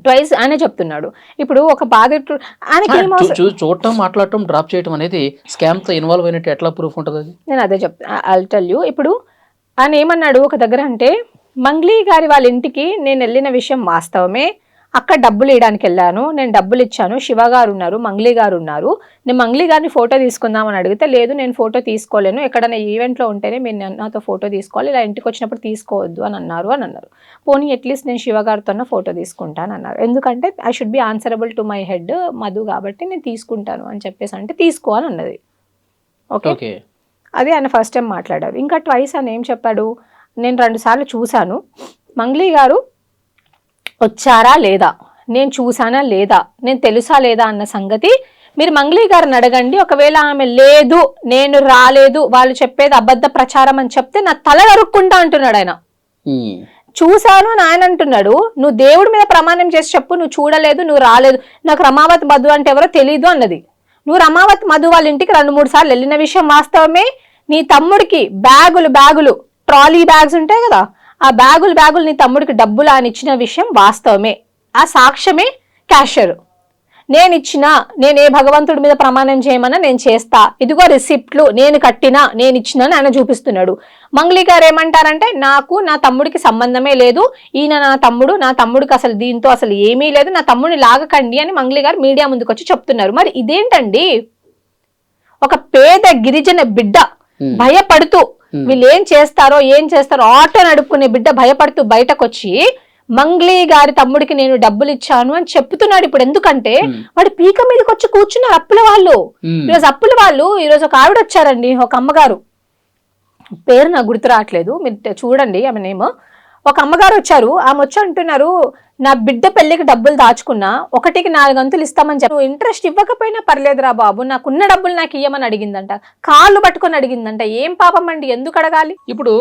ట్వైస్ ఆయన చెప్తున్నాడు. ఇప్పుడు ఒక బాధితుడు చూడటం, మాట్లాడటం, డ్రాప్ చేయడం అనేది స్కామ్ తో ఇన్వాల్వ్ అయినట్టు ఎట్లా ప్రూఫ్ ఉంటుంది? నేను అదే చెప్తాను, ఐల్ టెల్ యూ. ఇప్పుడు ఆయన ఏమన్నాడు ఒక దగ్గర అంటే, మంగ్లీ గారి వాళ్ళ ఇంటికి నేను వెళ్ళిన విషయం వాస్తవమే, అక్కడ డబ్బులు ఇవ్వడానికి వెళ్ళాను, నేను డబ్బులు ఇచ్చాను, శివ గారు ఉన్నారు, మంగ్లీ గారు ఉన్నారు, నేను మంగ్లీ గారిని ఫోటో తీసుకుందామని అడిగితే లేదు నేను ఫోటో తీసుకోలేను, ఎక్కడైనా ఈవెంట్లో ఉంటేనే మీరు నాతో ఫోటో తీసుకోవాలి, ఇలా ఇంటికి వచ్చినప్పుడు తీసుకోవద్దు అని అన్నారు. పోనీ అట్లీస్ట్ నేను శివ గారితో ఫోటో తీసుకుంటాను అన్నారు. ఎందుకంటే I should be answerable to my head Madhu కాబట్టి నేను తీసుకుంటాను అని చెప్పేసి అంటే తీసుకో అని అన్నది. ఓకే, అది ఆయన ఫస్ట్ టైం మాట్లాడారు. ఇంకా ట్వైస్ అని ఏం చెప్పాడు, నేను 2 సార్లు చూశాను, మంగ్లీ గారు వచ్చారా లేదా, నేను చూసానా లేదా, నేను తెలుసా లేదా అన్న సంగతి మీరు మంగ్లీ గారిని అడగండి. ఒకవేళ ఆమె లేదు నేను రాలేదు వాళ్ళు చెప్పేది అబద్ధ ప్రచారం అని చెప్తే నా తల నరుక్కుంటా అంటున్నాడు ఆయన. చూశాను అని ఆయన అంటున్నాడు. నువ్వు దేవుడి మీద ప్రమాణం చేసి చెప్పు, నువ్వు చూడలేదు, నువ్వు రాలేదు, నాకు రమావత్ మధు అంటే ఎవరో తెలీదు అన్నది. నువ్వు రమావత్ మధు వాళ్ళ ఇంటికి 2-3 సార్లు వెళ్ళిన విషయం వాస్తవమే. నీ తమ్ముడికి బ్యాగులు ట్రాలీ బ్యాగ్స్ ఉంటాయి కదా, ఆ బ్యాగులు నీ తమ్ముడికి డబ్బులు అని ఇచ్చిన విషయం వాస్తవమే. ఆ సాక్ష్యమే క్యాషియర్. నేను ఏ భగవంతుడి మీద ప్రమాణం చేయమన్నా నేను చేస్తా, ఇదిగో రిసిప్ట్లు నేను కట్టినా నేను ఇచ్చినా ఆయన చూపిస్తున్నాడు. మంగ్లీ గారు ఏమంటారంటే నాకు నా తమ్ముడికి సంబంధమే లేదు, ఈయన నా తమ్ముడికి అసలు దీంతో అసలు ఏమీ లేదు, నా తమ్ముడిని లాగకండి అని మంగ్లీ గారు మీడియా ముందుకు వచ్చి చెప్తున్నారు. మరి ఇదేంటండి? ఒక పేద గిరిజన బిడ్డ భయపడుతూ వీళ్ళు ఏం చేస్తారో ఆటో నడుపుకునే బిడ్డ భయపడుతూ బయటకు వచ్చి మంగ్లీ గారి తమ్ముడికి నేను డబ్బులు ఇచ్చాను అని చెప్తున్నాడు. ఇప్పుడు ఎందుకంటే వాడు పీక మీదకి వచ్చి కూర్చున్నారు అప్పుల వాళ్ళు. ఈరోజు ఒక ఆవిడ వచ్చారండి, ఒక అమ్మగారు, పేరు నాకు గుర్తు రావట్లేదు, మీరు చూడండి ఆమె నేమ్. ఒక అమ్మగారు వచ్చారు, ఆమె వచ్చి అంటున్నారు నా బిడ్డ పెళ్లికి డబ్బులు దాచుకున్నా 1కి 4 గంతులు ఇస్తామని చెప్పి, నువ్వు ఇంట్రెస్ట్ ఇవ్వకపోయినా పర్లేదురా బాబు, నాకున్న డబ్బులు నాకు ఇయ్యమని అడిగిందంట, కాళ్ళు పట్టుకొని అడిగిందంట. ఏం పాపం అండి, ఎందుకు అడగాలి? ఇప్పుడు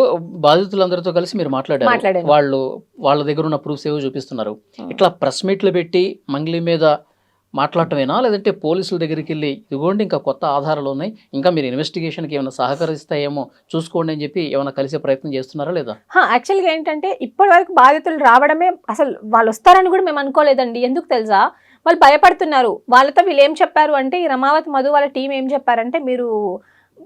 బాధితులందరితో కలిసి మీరు మాట్లాడారు, వాళ్ళ దగ్గర ఉన్న ప్రూఫ్స్ ఏవో చూపిస్తున్నారు. ఇట్లా ప్రెస్ మీట్లు పెట్టి మంగ్లీ మీద మాట్లాడటమేనా, లేదంటే పోలీసుల దగ్గరికి వెళ్ళి ఇదిగోండి ఇంకా కొత్త ఆధారాలు ఉన్నాయి, ఇంకా మీరు ఇన్వెస్టిగేషన్కి ఏమైనా సహకరిస్తాయేమో చూసుకోండి అని చెప్పి ఏమైనా కలిసే ప్రయత్నం చేస్తున్నారా లేదా? యాక్చువల్గా ఏంటంటే ఇప్పటి వరకు బాధితులు రావడమే, అసలు వాళ్ళు వస్తారని కూడా మేము అనుకోలేదండి. ఎందుకు తెలుసా, వాళ్ళు భయపడుతున్నారు. వాళ్ళతో వీళ్ళు ఏం చెప్పారు అంటే, ఈ రమావతి మధు వాళ్ళ టీం ఏం చెప్పారంటే, మీరు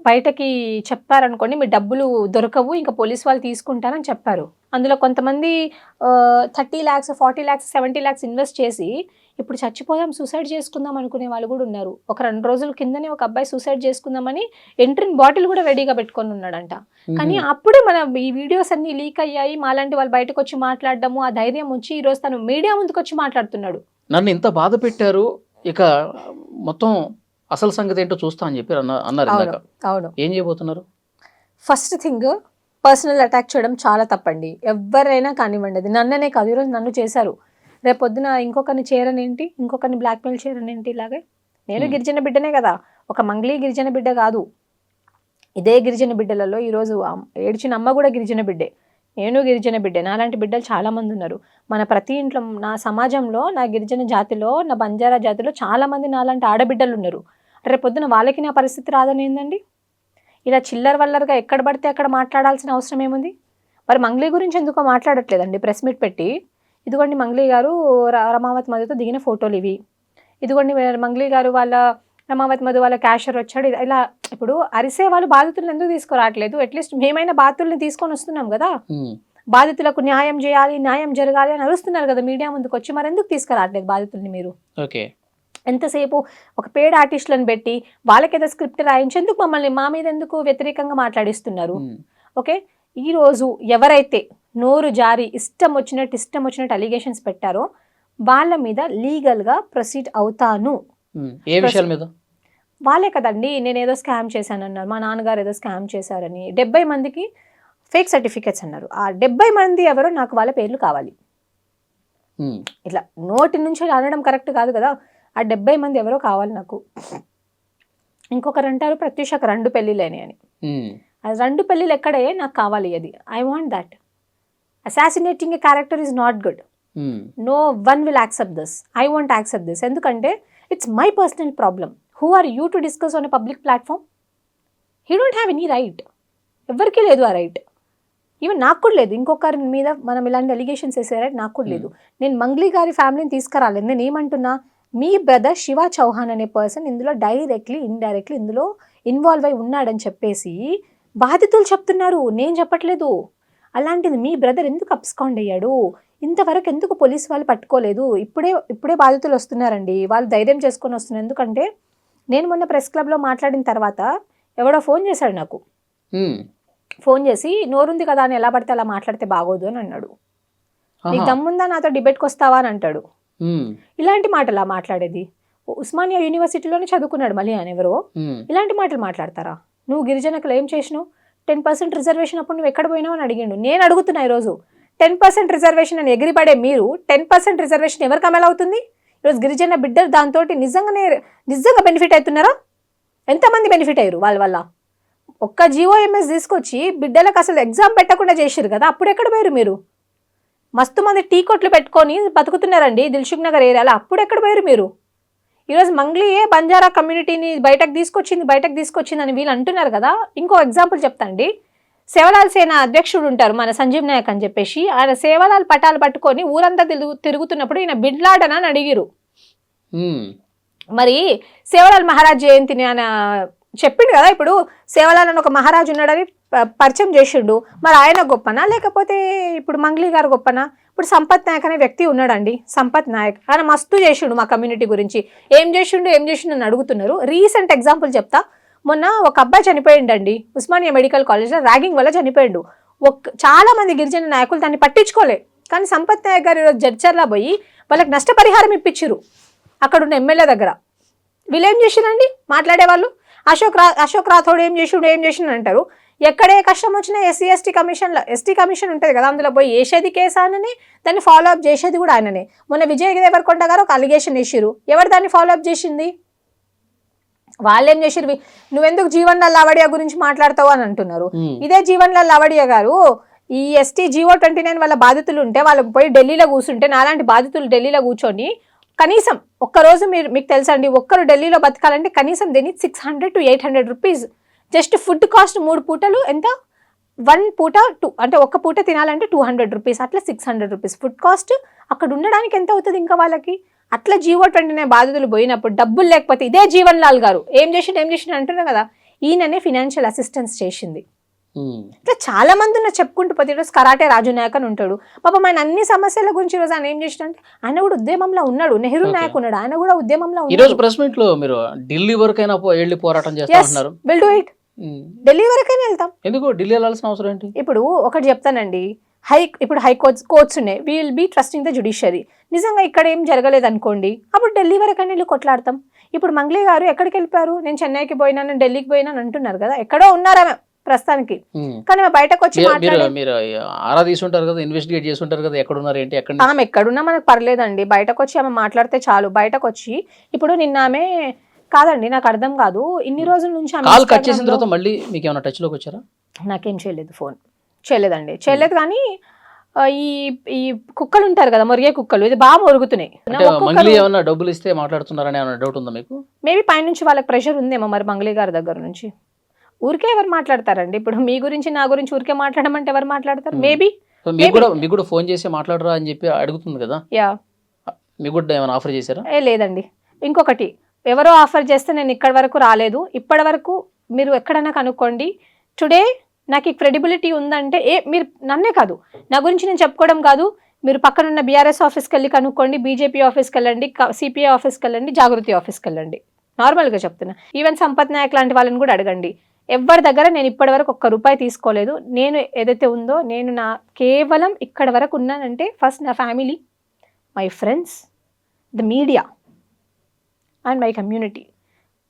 బయటకి చెప్పారనుకోండి మీ డబ్బులు దొరకవు, ఇంకా పోలీస్ వాళ్ళు తీసుకుంటారని చెప్పారు. అందులో కొంతమంది 30 lakhs 40 lakhs 70 lakhs ఇన్వెస్ట్ చేసి ఇప్పుడు చచ్చిపోదాం సూసైడ్ చేసుకుందాం అనుకునే వాళ్ళు కూడా ఉన్నారు. ఒక 2 రోజుల కిందనే ఒక అబ్బాయి సూసైడ్ చేసుకుందామని ఎంట్రిన్ బాటిల్ కూడా రెడీగా పెట్టుకొని ఉన్నాడంట. కానీ అప్పుడే మన ఈ వీడియోస్ అన్ని లీక్ అయ్యాయి, మాలాంటి వాళ్ళు బయటకు వచ్చి మాట్లాడడము, ఆ ధైర్యం వచ్చి ఈరోజు తను మీడియా ముందుకు వచ్చి మాట్లాడుతున్నాడు. నన్ను ఇంత బాధ పెట్టారు, ఇక మొత్తం అసలు సంగతి ఏంటో చూస్తా అని చెప్పి అన్నారు ఇందాక. అవును, ఏం చేయబోతున్నారు? ఫస్ట్ థింగ్, పర్సనల్ అటాక్ చేయడం చాలా తప్పండి. ఎవరైనా కానివ్వండి, అది నన్ననే కాదు, ఈరోజు నన్ను చేశారు, రేపు పొద్దున ఇంకొకరిని చేరనేంటి, ఇంకొకరిని బ్లాక్మెయిల్ చేయరనేంటి. ఇలాగే నేను గిరిజన బిడ్డనే కదా, ఒక మంగ్లీ గిరిజన బిడ్డ కాదు. ఇదే గిరిజన బిడ్డలలో ఈరోజు ఏడ్చిన అమ్మ కూడా గిరిజన బిడ్డే, నేను గిరిజన బిడ్డే. నాలాంటి బిడ్డలు చాలామంది ఉన్నారు మన ప్రతి ఇంట్లో. నా సమాజంలో, నా గిరిజన జాతిలో, నా బంజారా జాతిలో చాలామంది నాలాంటి ఆడబిడ్డలు ఉన్నారు. రేపు పొద్దున వాళ్ళకి నా పరిస్థితి రాదని ఏందండి? ఇలా చిల్లర వల్లరుగా ఎక్కడ పడితే అక్కడ మాట్లాడాల్సిన అవసరం ఏముంది? మరి మంగ్లీ గురించి ఎందుకో మాట్లాడట్లేదండి ప్రెస్ మీట్ పెట్టి. ఇదిగోండి మంగ్లీ గారు రమావతి మధుతో దిగిన ఫోటోలు ఇవి, ఇదిగోండి మంగ్లీ గారు వాళ్ళ రమావతి మధు వాళ్ళ క్యాషర్ వచ్చాడు. ఇలా ఇప్పుడు అరిసే వాళ్ళు బాధితులను ఎందుకు తీసుకురావట్లేదు? అట్లీస్ట్ మేమైనా బాధితుల్ని తీసుకొని వస్తున్నాం కదా, బాధితులకు న్యాయం చేయాలి, న్యాయం జరగాలి అని అరుస్తున్నారు కదా మీడియా ముందుకు వచ్చి. మరి ఎందుకు తీసుకురావట్లేదు బాధితుల్ని మీరు? ఓకే, ఎంతసేపు ఒక పేడ్ ఆర్టిస్టులను పెట్టి వాళ్ళకి ఏదో స్క్రిప్ట్ రాయించేందుకు మమ్మల్ని మా మీద ఎందుకు వ్యతిరేకంగా మాట్లాడిస్తున్నారు? ఓకే, ఈరోజు ఎవరైతే నోరు జారి ఇష్టం వచ్చినట్టు అలిగేషన్స్ పెట్టారో వాళ్ళ మీద లీగల్గా ప్రొసీడ్ అవుతాను. ఏ విషయాల మీద? వాళ్ళే కదండి, నేను ఏదో స్కామ్ చేశానన్నారు, మా నాన్నగారు ఏదో స్కామ్ చేశారని 70 మందికి ఫేక్ సర్టిఫికేట్స్ అన్నారు. ఆ 70 మంది ఎవరో నాకు వాళ్ళ పేర్లు కావాలి. ఇట్లా నోటి నుంచి అనడం కరెక్ట్ కాదు కదా. ఆ 70 మంది ఎవరో కావాలి నాకు. ఇంకొకరు అంటారు ప్రత్యూషకు 2 పెళ్ళిళ్ళని అని. ఆ 2 పెళ్ళిళ్ళు ఎక్కడే నాకు కావాలి. అది I want that. Assassinating a character is not good. No one will accept this. I want accept this. ఎందుకంటే it's my personal problem. Who are you to discuss on a public platform? He don't have any right. ఎవరికీ లేదు ఆ right. Even నాకు కూడా లేదు. ఇంకొకరి మీద మనం ఇలాంటి అలిగేషన్స్ వేసే రైట్ నాకు కూడా లేదు. నేను మంగ్లీ గారి ఫ్యామిలీని తీసుకురాలేదు. నేను ఏమంటున్నా, మీ బ్రదర్ శివ చౌహాన్ అనే పర్సన్ ఇందులో డైరెక్ట్లీ ఇండైరెక్ట్లీ ఇందులో ఇన్వాల్వ్ అయి ఉన్నాడని చెప్పేసి బాధితులు చెప్తున్నారు, నేను చెప్పట్లేదు. అలాంటిది మీ బ్రదర్ ఎందుకు అబ్స్కాండ్ అయ్యాడు? ఇంతవరకు ఎందుకు పోలీస్ వాళ్ళు పట్టుకోలేదు? ఇప్పుడే బాధితులు వస్తున్నారండి, వాళ్ళు ధైర్యం చేసుకొని వస్తున్నారు. ఎందుకంటే నేను మొన్న ప్రెస్ క్లబ్లో మాట్లాడిన తర్వాత ఎవడో ఫోన్ చేశాడు నాకు. ఫోన్ చేసి నోరుంది కదా అని ఎలా పడితే అలా మాట్లాడితే బాగోదు అని అన్నాడు. నీకు దమ్ముందా నాతో డిబేట్కి వస్తావా అని అంటాడు. ఇలాంటి మాటలా మాట్లాడేది? ఉస్మానియా యూనివర్సిటీలోనే చదువుకున్నాడు మళ్ళీ అని ఎవరో. ఇలాంటి మాటలు మాట్లాడతారా? నువ్వు గిరిజనకులు ఏం చేసినావు? 10% రిజర్వేషన్ అప్పుడు నువ్వు ఎక్కడ పోయినావు అని అడిగిండు. నేను అడుగుతున్నా ఈరోజు, 10% రిజర్వేషన్ అని ఎగిరిపడే మీరు 10% రిజర్వేషన్ ఎవరికి అమలు అవుతుంది? ఈరోజు గిరిజన బిడ్డలు దాంతో నిజంగా బెనిఫిట్ అవుతున్నారా? ఎంతమంది బెనిఫిట్ అయ్యారు వాళ్ళ వల్ల? ఒక్క జీఓఎంఎస్ తీసుకొచ్చి బిడ్డలకు అసలు ఎగ్జామ్ పెట్టకుండా చేసారు కదా, అప్పుడు ఎక్కడ పోయారు మీరు? మస్తు మంది టీ కొట్లు పెట్టుకొని బతుకుతున్నారండి దిల్సుఖ్ నగర్ ఏరియాలో, అప్పుడు ఎక్కడ పోయారు మీరు? ఈరోజు మంగ్లీయే బంజారా కమ్యూనిటీని బయటకు తీసుకొచ్చింది అని వీళ్ళు అంటున్నారు కదా. ఇంకో ఎగ్జాంపుల్ చెప్తాండి. సేవలాల్ సేన అధ్యక్షుడు ఉంటారు మన సంజీవ్ నాయక్ అని చెప్పేసి, ఆయన సేవలాల్ పటాలు పట్టుకొని ఊరంతా తిరుగుతున్నప్పుడు ఈయన బిడ్లాడన్ అని అడిగిరు. మరి సేవలాల్ మహారాజ్ జయంతిని ఆయన చెప్పిండు కదా. ఇప్పుడు సేవలాల్ అని ఒక మహారాజు ఉన్నాడని పరిచయం చేసిండు. మరి ఆయన గొప్పనా లేకపోతే ఇప్పుడు మంగ్లీ గారు గొప్పనా? ఇప్పుడు సంపత్ నాయక్ అనే వ్యక్తి ఉన్నాడండి, సంపత్ నాయక్. ఆయన మస్తు చేసిండు మా కమ్యూనిటీ గురించి. ఏం చేసిండు అని అడుగుతున్నారు. రీసెంట్ ఎగ్జాంపుల్ చెప్తా. మొన్న ఒక అబ్బాయి చనిపోయిండండి ఉస్మానియా మెడికల్ కాలేజ్లో, ర్యాగింగ్ వల్ల చనిపోయిండు. చాలా మంది గిరిజన నాయకులు దాన్ని పట్టించుకోలే. కానీ సంపత్ నాయక్ గారు ఈరోజు జడ్చర్లా పోయి వాళ్ళకి నష్టపరిహారం ఇప్పించిరు అక్కడ ఉన్న ఎమ్మెల్యే దగ్గర. వీళ్ళు ఏం చేసిరండి మాట్లాడేవాళ్ళు? అశోక్ రాథోడ్ ఏం చేసిండు అంటారు. ఎక్కడే కష్టం వచ్చినా ఎస్టీ కమిషన్ ఉంటుంది కదా, అందులో పోయి వేసేది కేసు ఆయననే, దాన్ని ఫాలో అప్ చేసేది కూడా ఆయననే. మొన్న విజయ్ దేవరకొండ గారు ఒక అలిగేషన్ వేసిరు. ఎవరు దాన్ని ఫాలో అప్ చేసింది? వాళ్ళేం చేసిరు? నువ్వెందుకు జీవన్ లాల్ లావడియా గురించి మాట్లాడతావు అని అంటున్నారు. ఇదే జీవన్ లాల్ లావడియా గారు ఈ ఎస్టీ జీవో 29 వాళ్ళ బాధితులు ఉంటే వాళ్ళకి పోయి ఢిల్లీలో కూర్చుంటే, నాలాంటి బాధితులు ఢిల్లీలో కూర్చొని కనీసం ఒక్కరోజు మీకు తెలుసండి, ఒక్కరు ఢిల్లీలో బతకాలంటే కనీసం దీన్ని 600 to 800 rupees. Just food cost 3 పూటలు ఎంత, 1 పూట 2 అంటే ఒక్క పూట తినాలంటే 200 రూపీస్, అట్లా 600 రూపీస్ ఫుడ్ కాస్ట్. అక్కడ ఉండడానికి ఎంత అవుతుంది ఇంకా వాళ్ళకి? అట్లా జీవో 29 బాధితులు పోయినప్పుడు డబ్బులు లేకపోతే ఇదే జీవన్ లాల్ గారు ఏం చేసిండు అంటున్నారు కదా, ఈయననే ఫినాన్షియల్ అసిస్టెన్స్ చేసింది. ఇట్లా చాలా మంది ఉన్నారు చెప్పుకుంటూ పోతే. ఈరోజు కరాటే రాజు నాయక్ అని ఉంటాడు పాపం, ఆయన అన్ని సమస్యల గురించి ఈరోజు ఆయన ఏం చేసినంటే ఆయన కూడా ఉద్యమంలో ఉన్నాడు. నెహ్రూ నాయక్ ఉన్నాడు, ఆయన కూడా ఉద్యమంలో ఈ రోజు ప్రెస్ మీట్ లో మీరు ఢిల్లీ వరకైనా వెళ్ళి పోరాటం చేస్తున్నారు. Will do it. ఢిల్లీ వరకైనా వెళ్తాం. ఎందుకు ఢిల్లీ వెళ్ళాల్సిన అవసరం ఏంటి? ఇప్పుడు ఒకటి చెప్తానండి, ఇప్పుడు హై కోర్ట్స్ ఉన్నాయి, we will be trusting the judiciary. నిజంగా ఇక్కడ ఏం జరగలేదు అనుకోండి, అప్పుడు ఢిల్లీ వరకైనా వెళ్ళి కొట్లాడతాం. ఇప్పుడు మంగ్లీ గారు ఎక్కడికి వెళ్ళిపోయారు? నేను చెన్నైకి పోయినాను, ఢిల్లీకి పోయినాను అంటున్నారు కదా, ఎక్కడో ఉన్నారా ప్రస్తుతానికి. కానీ బయటకు వచ్చి మీరు ఆరా తీసుంటారు కదా, ఇన్వెస్టిగేట్ చేస్తుంటారు కదా, ఎక్కడున్నారు ఏంటి, ఆమె ఎక్కడున్నా మనకు పర్లేదండి. బయటకు వచ్చి ఆమె మాట్లాడితే చాలు. బయటకు వచ్చి ఇప్పుడు నిన్న ఆమె కాదండి, నాకు అర్థం కాదు, ఇన్ని రోజుల నుంచి కాల్ కట్ చేసిన తర్వాత మళ్ళీ మీకు ఏమైనా టచ్ లోకి వచ్చారా? నాకేం చేయలేదు, ఫోన్ చేయలేదండి, చేయలేదు. కానీ ఈ కుక్కలు ఉంటారు కదా, మొరిగే కుక్కలు, ఇది బాగా మొరుగుతున్నాయి. మంగ్లీ ఏమన్నా డబ్బులు ఇస్తే మాట్లాడుతున్నారని ఏమైనా డౌట్ ఉందా మీకు? మేబీ పైనుంచి వాళ్ళకి ప్రెషర్ ఉందేమో మరి మంగ్లీ గారి దగ్గర నుంచి. ఊరికే ఎవరు మాట్లాడతారండి? ఇప్పుడు మీ గురించి నా గురించి ఊరికే మాట్లాడమంటే ఎవరు మాట్లాడతారు? మేబీ మీకు కూడా ఫోన్ చేసి మాట్లాడరా అని చెప్పి అడుగుతుంది కదా. యా, మీకు కూడా ఏమైనా ఆఫర్ చేశారా? లేదండి. ఇంకొకటి, ఎవరో ఆఫర్ చేస్తే నేను ఇక్కడి వరకు రాలేదు. ఇప్పటి వరకు మీరు ఎక్కడైనా కనుక్కోండి. టుడే నాకు ఈ క్రెడిబిలిటీ ఉందంటే మీరు నన్నే కాదు, నా గురించి నేను చెప్పుకోవడం కాదు, మీరు పక్కనున్న బీఆర్ఎస్ ఆఫీస్కి వెళ్ళి కనుక్కోండి, బీజేపీ ఆఫీస్కి వెళ్ళండి, సిపిఐ ఆఫీస్కి వెళ్ళండి, జాగృతి ఆఫీస్కి వెళ్ళండి. నార్మల్గా చెప్తున్నా. ఈవెన్ సంపత్ నాయక్ లాంటి వాళ్ళని కూడా అడగండి. ఎవరి దగ్గర నేను ఇప్పటి వరకు ₹1 తీసుకోలేదు. నేను ఏదైతే ఉందో నేను కేవలం ఇక్కడ వరకు ఉన్నానంటే ఫస్ట్ నా family, my friends, the media and my community.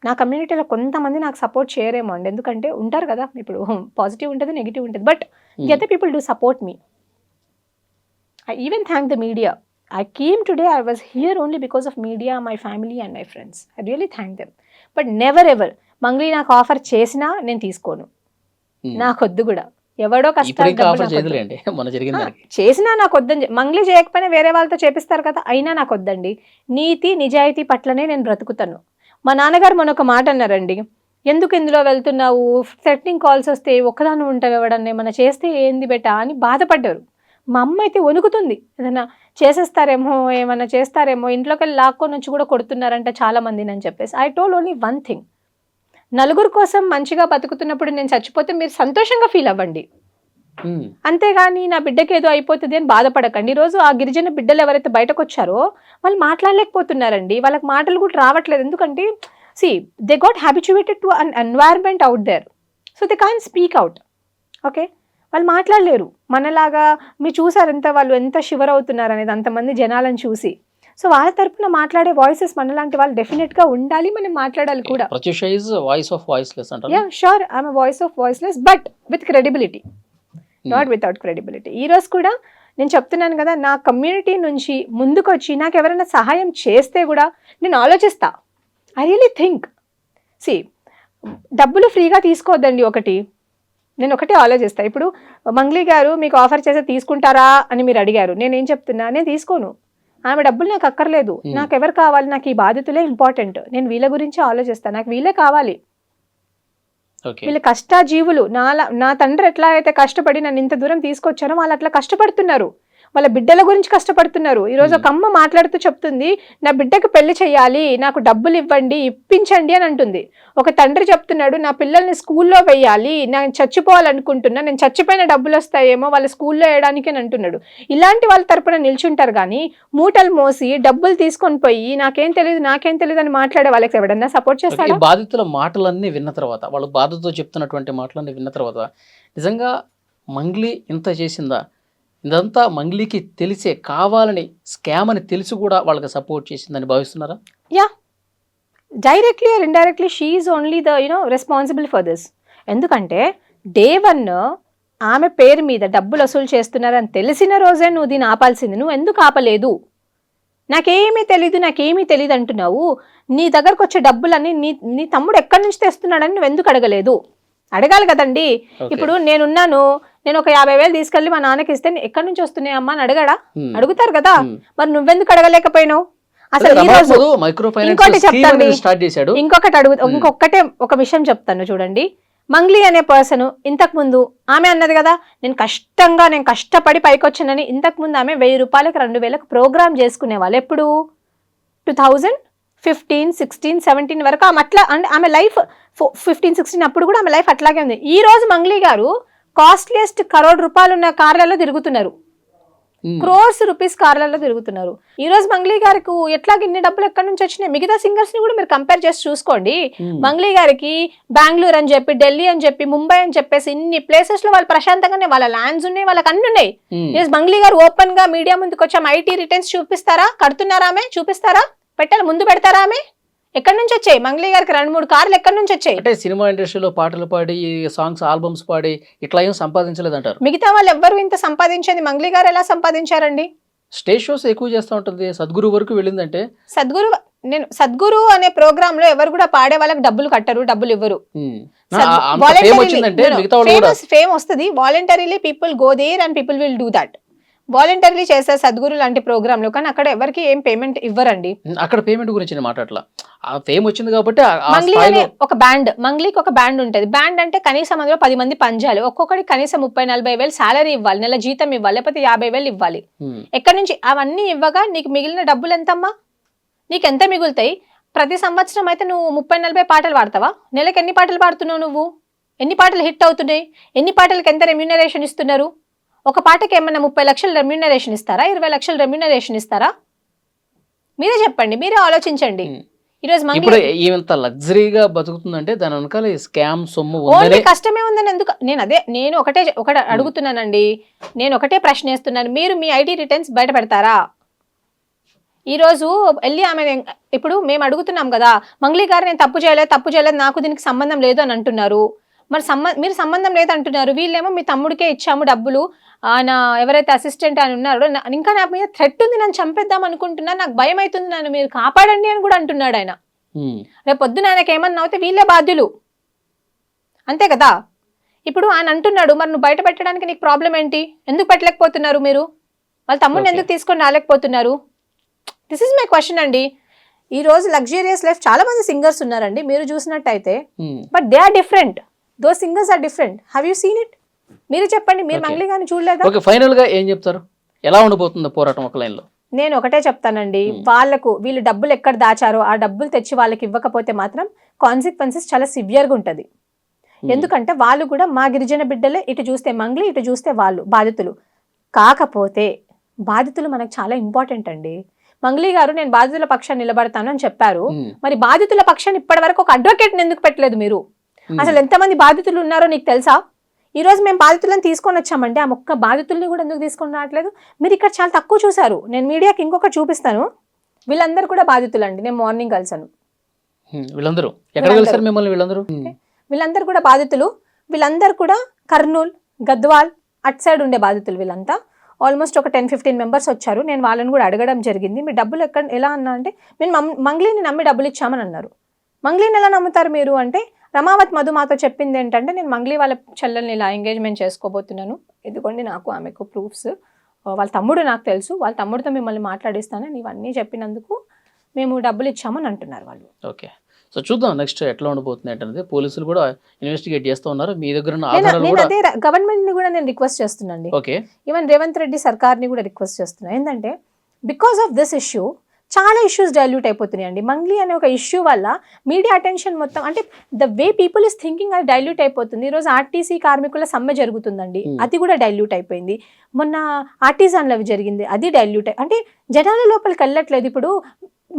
నా కమ్యూనిటీలో కొంతమంది నాకు సపోర్ట్ చేయరేమో అండి, ఎందుకంటే ఉంటారు కదా, ఇప్పుడు పాజిటివ్ ఉంటుంది, నెగిటివ్ ఉంటుంది, but the other people do support me. I even thank the media. I came today, I was here only because of media, my family and my friends. I really thank them. But never ever, Mangli నాకు offer చేసినా నేను తీసుకోను, నాకు వద్దు కూడా. ఎవడో కష్టం చేసినా నాకు వద్దని, మంగ్లీ చేయకపోయినా వేరే వాళ్ళతో చేపిస్తారు కదా, అయినా నాకు వద్దండి. నీతి నిజాయితీ పట్లనే నేను బ్రతుకుతాను. మా నాన్నగారు మొన్న ఒక మాట అన్నారండి, ఎందుకు ఇందులో వెళ్తున్నావు, థ్రెటనింగ్ కాల్స్ వస్తే ఒక్కదాన్ని ఉంటావు, ఎవడన్నా ఏమన్నా చేస్తే ఏంది బెటా అని బాధపడ్డారు. మా అమ్మ అయితే వణుకుతుంది, ఏదైనా చేసేస్తారేమో, ఏమన్నా చేస్తారేమో, ఇంట్లోకి వెళ్ళి లాక్కొని వచ్చి కూడా కొడుతున్నారంట చాలా మందిని అని చెప్పేసి. I told only one thing, నలుగురు కోసం మంచిగా బతుకుతున్నప్పుడు నేను చచ్చిపోతే మీరు సంతోషంగా ఫీల్ అవ్వండి, అంతేగాని నా బిడ్డకి ఏదో అయిపోతుంది అని బాధపడకండి. ఈరోజు ఆ గిరిజన బిడ్డలు ఎవరైతే బయటకు వచ్చారో వాళ్ళు మాట్లాడలేకపోతున్నారండి, వాళ్ళకి మాటలు కూడా రావట్లేదు. ఎందుకంటే they got habituated to an environment out there, so they can't speak out. Okay, వాళ్ళు మాట్లాడలేరు. మనలాగా మీరు చూసారు ఎంత వాళ్ళు ఎంత షివర్ అవుతున్నారు అనేది అంతమంది జనాలను చూసి. సో వాళ్ళ తరపున మాట్లాడే వాయిసెస్ మనలాంటి వాళ్ళు డెఫినెట్గా ఉండాలి, మనం మాట్లాడాలి కూడా. Yeah sure, I'm voice of voiceless but with credibility, not without credibility. ఈరోజు కూడా నేను చెప్తున్నాను కదా, నా కమ్యూనిటీ నుంచి ముందుకు వచ్చి నాకు ఎవరైనా సహాయం చేస్తే కూడా నేను ఆలోచిస్తా. ఐ రియలీ థింక్ డబ్బులు ఫ్రీగా తీసుకోవద్దండి. నేను ఒకటే ఆలోచిస్తా. ఇప్పుడు మంగ్లీ గారు మీకు ఆఫర్ చేస్తే తీసుకుంటారా అని మీరు అడిగారు, నేనేం చెప్తున్నా, నేను తీసుకోను. ఆమె డబ్బులు నాకు అక్కర్లేదు, నాకు ఎవరు కావాలి, నాకు ఈ బాధితులే ఇంపార్టెంట్, నేను వీళ్ళ గురించి ఆలోచిస్తాను, నాకు వీళ్ళే కావాలి. వీళ్ళు కష్టజీవులు. నా తండ్రి ఎట్లా అయితే కష్టపడి నన్ను ఇంత దూరం తీసుకొచ్చారో వాళ్ళు అట్లా కష్టపడుతున్నారు, వాళ్ళ బిడ్డల గురించి కష్టపడుతున్నారు. ఈరోజు ఒక అమ్మ మాట్లాడుతూ చెప్తుంది, నా బిడ్డకు పెళ్లి చేయాలి, నాకు డబ్బులు ఇవ్వండి, ఇప్పించండి అని అంటుంది. ఒక తండ్రి చెప్తున్నాడు, నా పిల్లల్ని స్కూల్లో వేయాలి, నేను చచ్చిపోవాలనుకుంటున్నా, నేను చచ్చిపోయిన డబ్బులు వస్తాయేమో వాళ్ళ స్కూల్లో వేయడానికి అని అంటున్నాడు. ఇలాంటి వాళ్ళ తరపున నిల్చుంటారు కానీ మూటలు మోసి డబ్బులు తీసుకొని పోయి నాకేం తెలియదు అని మాట్లాడే వాళ్ళకి ఎవడన్నా సపోర్ట్ చేస్తాడు? బాధితుల మాటలన్నీ విన్న తర్వాత, వాళ్ళు బాధతో చెప్తున్నటువంటి మాటలన్నీ విన్న తర్వాత నిజంగా మంగ్లీ ఇంత చేసిందా, ఇదంతా మంగ్లీకి తెలిసే కావాలని స్కామ్ అని తెలిసి కూడా వాళ్ళకి సపోర్ట్ చేసిందని భావిస్తున్నారా? Yeah, directly or indirectly she is only the responsible for this. ఎందుకంటే డే 1 ఆమె పేరు మీద డబ్బులు వసూలు చేస్తున్నారని తెలిసిన రోజే నువ్వు దీన్ని ఆపాల్సింది. నువ్వు ఎందుకు ఆపలేదు? నాకేమీ తెలీదు అంటున్నావు. నీ దగ్గరకు వచ్చే డబ్బులన్నీ నీ తమ్ముడు ఎక్కడి నుంచి తెస్తున్నాడని నువ్వు ఎందుకు అడగలేదు? అడగాలి కదండి. ఇప్పుడు నేను ఒక 50,000 తీసుకెళ్ళి మా నాన్నకి ఇస్తే ఎక్కడి నుంచి వస్తున్నాయి అమ్మా అని అడుగుతారు కదా. మరి నువ్వెందుకు అడగలేకపోయినావు? అసలు ఈ రోజు మైక్రో ఇంకోటి చెప్తాను, ఫైనాన్స్ స్టార్ట్ చేశాడు. ఇంకొకటే ఒక విషయం చెప్తాను చూడండి. మంగ్లీ అనే పర్సన్ ఇంతకు ముందు ఆమె అన్నది కదా, నేను కష్టపడి పైకి వచ్చానని. ఇంతకు ముందు ఆమె 1000 రూపాయలకు 2000కు ప్రోగ్రామ్ చేసుకునే వాళ్ళు. ఎప్పుడు 2015, 16, 17 వరకు ఆమె అట్లా, అంటే ఆమె లైఫ్ 15, 16 అప్పుడు కూడా ఆమె లైఫ్ అట్లాగే ఉంది. ఈ రోజు మంగ్లీ గారు కాస్ట్లీయెస్ట్ కరోడ్ రూపాయలు ఉన్న కార్లలో తిరుగుతున్నారు, క్రోర్స్ రూపీస్ కార్లలో తిరుగుతున్నారు. ఈ రోజు మంగ్లీ గారికి ఎట్లాగ ఇన్ని డబ్బులు ఎక్కడి నుంచి వచ్చినాయి? మిగతా సింగర్స్ ని కూడా మీరు కంపేర్ చేసి చూసుకోండి. మంగ్లీ గారికి బెంగళూరు అని చెప్పి, ఢిల్లీ అని చెప్పి, ముంబై అని చెప్పేసి ఇన్ని ప్లేసెస్ లో వాళ్ళు ప్రశాంతంగానే వాళ్ళ ల్యాండ్స్ ఉన్నాయి, వాళ్ళకి అన్ని ఉన్నాయి. ఈరోజు మంగ్లీ గారు ఓపెన్ గా మీడియా ముందుకు వచ్చి ఐటీ రిటర్న్స్ చూపిస్తారా? కడుతున్నారా? ఆమె చూపిస్తారా? పెట్టాలి, ముందు పెడతారా? ఆమె ఎక్కడి నుంచి వచ్చాయి? మంగ్లీ గారికి 2-3 కార్లు ఎక్కడి నుంచి వచ్చాయి? అంటే సినిమా ఇండస్ట్రీలో పాటలు పాడి, సాంగ్స్, ఆల్బమ్స్ పాడి ఇట్లా ఏం సంపాదించలేదు అంటారు. మిగతా వాళ్ళు ఎవ్వరు ఇంత సంపాదించేది, మంగ్లీ గారు ఎలా సంపాదించారండి? స్టేజ్ షోస్ ఎక్కువ చేస్తూ ఉంటుంది. సద్గురు వరకు వెళ్ళిందంటే, సద్గురు అనే ప్రోగ్రామ్ లో ఎవరు కూడా పాడే వాళ్ళకి డబ్బులు కట్టరు, డబ్బులు ఇవ్వరు. ఫేమ్ వస్తుంది, voluntarily people go there and people will do that. Voluntary చేస్తారు సద్గురు లాంటి ప్రోగ్రామ్ లో, కానీ అక్కడ ఎవరికి ఏం పేమెంట్ ఇవ్వరండి. అక్కడ పేమెంట్ గురించి మాట్లాడలా, ఆ ఫేమ్ వచ్చింది కాబట్టి. మంగ్లీ అనే ఒక బ్యాండ్, మంగ్లీకి ఒక బ్యాండ్ ఉంటుంది. బ్యాండ్ అంటే కనీసం అందులో 10 మంది పనిచేయాలి, ఒక్కొక్కటి కనీసం 30-40 వేలు సాలరీ ఇవ్వాలి, నెల జీతం ఇవ్వాలి, లేకపోతే 50 వేలు ఇవ్వాలి. ఎక్కడి నుంచి అవన్నీ ఇవ్వగా నీకు మిగిలిన డబ్బులు ఎంతమ్మా? నీకు ఎంత మిగులుతాయి? ప్రతి సంవత్సరం అయితే నువ్వు 30-40 పాటలు పాడతావా? నెలకు ఎన్ని పాటలు పాడుతున్నావు నువ్వు? ఎన్ని పాటలు హిట్ అవుతున్నాయి? ఎన్ని పాటలకు ఎంత రెమ్యూనరేషన్ ఇస్తున్నారు? ఒక పాటకి ఏమన్నా 30 లక్షలు రెమ్యూనరేషన్ ఇస్తారా? 20 లక్షలు రెమ్యూనరేషన్ ఇస్తారా? మీరే చెప్పండి, మీరే ఆలోచించండి. ఈరోజు ఇంత లగ్జరీగా బతుకుతుందంటే దాని వెనకాల స్కామ్ సొమ్ము ఓన్లీ కష్టమే ఉందని ఎందుకు? నేను ఒకటే అడుగుతున్నానండి, నేను ఒకటే ప్రశ్న వేస్తున్నాను. మీరు మీ ఐటీ రిటర్న్స్ బయట పెడతారా? ఈ రోజు వెళ్ళి ఆమె, ఇప్పుడు మేము అడుగుతున్నాం కదా, మంగ్లీ గారు నేను తప్పు చేయలేదు, నాకు దీనికి సంబంధం లేదు అని అంటున్నారు. మరి మీరు సంబంధం లేదు అంటున్నారు, వీళ్ళేమో మీ తమ్ముడికే ఇచ్చాము డబ్బులు, ఆయన ఎవరైతే అసిస్టెంట్ అని ఉన్నారో ఇంకా నా మీద థ్రెట్ ఉంది, నన్ను చంపేద్దాం అనుకుంటున్నాను, నాకు భయం అవుతుంది, నన్ను మీరు కాపాడండి అని కూడా అంటున్నాడు ఆయన. రేపు పొద్దున ఆయనకి ఏమన్నా అవుతే వీళ్ళే బాధ్యులు, అంతే కదా? ఇప్పుడు ఆయన అంటున్నాడు, మరి నువ్వు బయట పెట్టడానికి నీకు ప్రాబ్లం ఏంటి? ఎందుకు పెట్టలేకపోతున్నారు మీరు? వాళ్ళ తమ్ముడిని ఎందుకు తీసుకొని రాలేకపోతున్నారు? దిస్ ఇస్ మై క్వశ్చన్ అండి. ఈ రోజు లగ్జూరియస్ లైఫ్ చాలా మంది సింగర్స్ ఉన్నారండి, మీరు చూసినట్టయితే, but they are different. Those singers are different. Have you seen it? మీరు చెప్పండి, మీరు మంగ్లీ గారిని చూడలేదా? ఓకే, ఫైనల్ గా ఏం చెప్తారు? ఎలా ఉండబోతుంది పోరాటం ఒక లైన్ లో? నేను ఒకటే చెప్తానండి, వీళ్ళు డబ్బులు ఎక్కడ దాచారో ఆ డబ్బులు తెచ్చి వాళ్ళకి ఇవ్వకపోతే మాత్రం కాన్సిక్వెన్సెస్ చాలా సివియర్ గా ఉంటది. ఎందుకంటే వాళ్ళు కూడా మా గిరిజన బిడ్డలే, ఇటు చూస్తే మంగ్లీ, ఇటు చూస్తే వాళ్ళు బాధితులు. కాకపోతే బాధితులు మనకు చాలా ఇంపార్టెంట్ అండి. మంగ్లీ గారు నేను బాధితుల పక్షాన్ని నిలబడతాను అని చెప్పారు, మరి బాధితుల పక్షాన్ని ఇప్పటి వరకు ఒక అడ్వకేట్ ఎందుకు పెట్టలేదు మీరు? అసలు ఎంతమంది బాధితులు ఉన్నారో నీకు తెలుసా? ఈ రోజు మేము బాధితులను తీసుకొని వచ్చామంటే ఆ ఒక్క బాధితుల్ని కూడా ఎందుకు తీసుకొని రావట్లేదు? మీరు ఇక్కడ చాలా తక్కువ చూసారు. నేను మీడియాకి ఇంకొకటి చూపిస్తాను, వీళ్ళందరూ కూడా బాధితులు అండి. నేను మార్నింగ్ కలిసాను, వీళ్ళందరూ కూడా బాధితులు. వీళ్ళందరూ కూడా కర్నూలు, గద్వాల్ అటు సైడ్ ఉండే బాధితులు. వీళ్ళంతా ఆల్మోస్ట్ ఒక 10-15 మెంబర్స్ వచ్చారు. నేను వాళ్ళని కూడా అడగడం జరిగింది, మీ డబ్బులు ఎలా అన్నా అంటే, మేము మంగ్లీని నమ్మి డబ్బులు ఇచ్చామని అన్నారు. మంగ్లీని ఎలా నమ్ముతారు మీరు అంటే, రమావత్ మధు మాతో చెప్పింది ఏంటంటే, నేను మంగ్లీ వాళ్ళ చెల్లెల్ని ఇలా ఎంగేజ్మెంట్ చేసుకోబోతున్నాను, ఇదిగోండి నాకు ఆమెకు ప్రూఫ్స్, వాళ్ళ తమ్ముడు నాకు తెలుసు, వాళ్ళ తమ్ముడితో మిమ్మల్ని మాట్లాడిస్తానని ఇవన్నీ చెప్పినందుకు మేము డబ్బులు ఇచ్చామని అంటున్నారు వాళ్ళు. ఓకే, సో చూద్దాం నెక్స్ట్ ఎట్లా ఉండబోతుంది అంటే. పోలీసులు కూడా ఇన్వెస్టిగేట్ చేస్తూ ఉన్నారు. మీ దగ్గర అదే గవర్నమెంట్ ని కూడా నేను రిక్వెస్ట్ చేస్తున్నాను, ఈవెన్ రేవంత్ రెడ్డి సర్కార్ ని కూడా రిక్వెస్ట్ చేస్తున్నాను. ఏంటంటే బికాస్ ఆఫ్ దిస్ ఇష్యూ చాలా ఇష్యూస్ డైల్యూట్ అయిపోతున్నాయండి. మంగ్లీ అనే ఒక ఇష్యూ వల్ల మీడియా అటెన్షన్ మొత్తం, అంటే the way people is thinking అది డైల్యూట్ అయిపోతుంది. ఈరోజు ఆర్టీసీ కార్మికుల సమ్మె జరుగుతుందండి, అది కూడా డైల్యూట్ అయిపోయింది. మొన్న ఆర్టిజాన్లు అవి జరిగింది, అది డైల్యూట్ అంటే జనాల లోపలికి వెళ్ళట్లేదు. ఇప్పుడు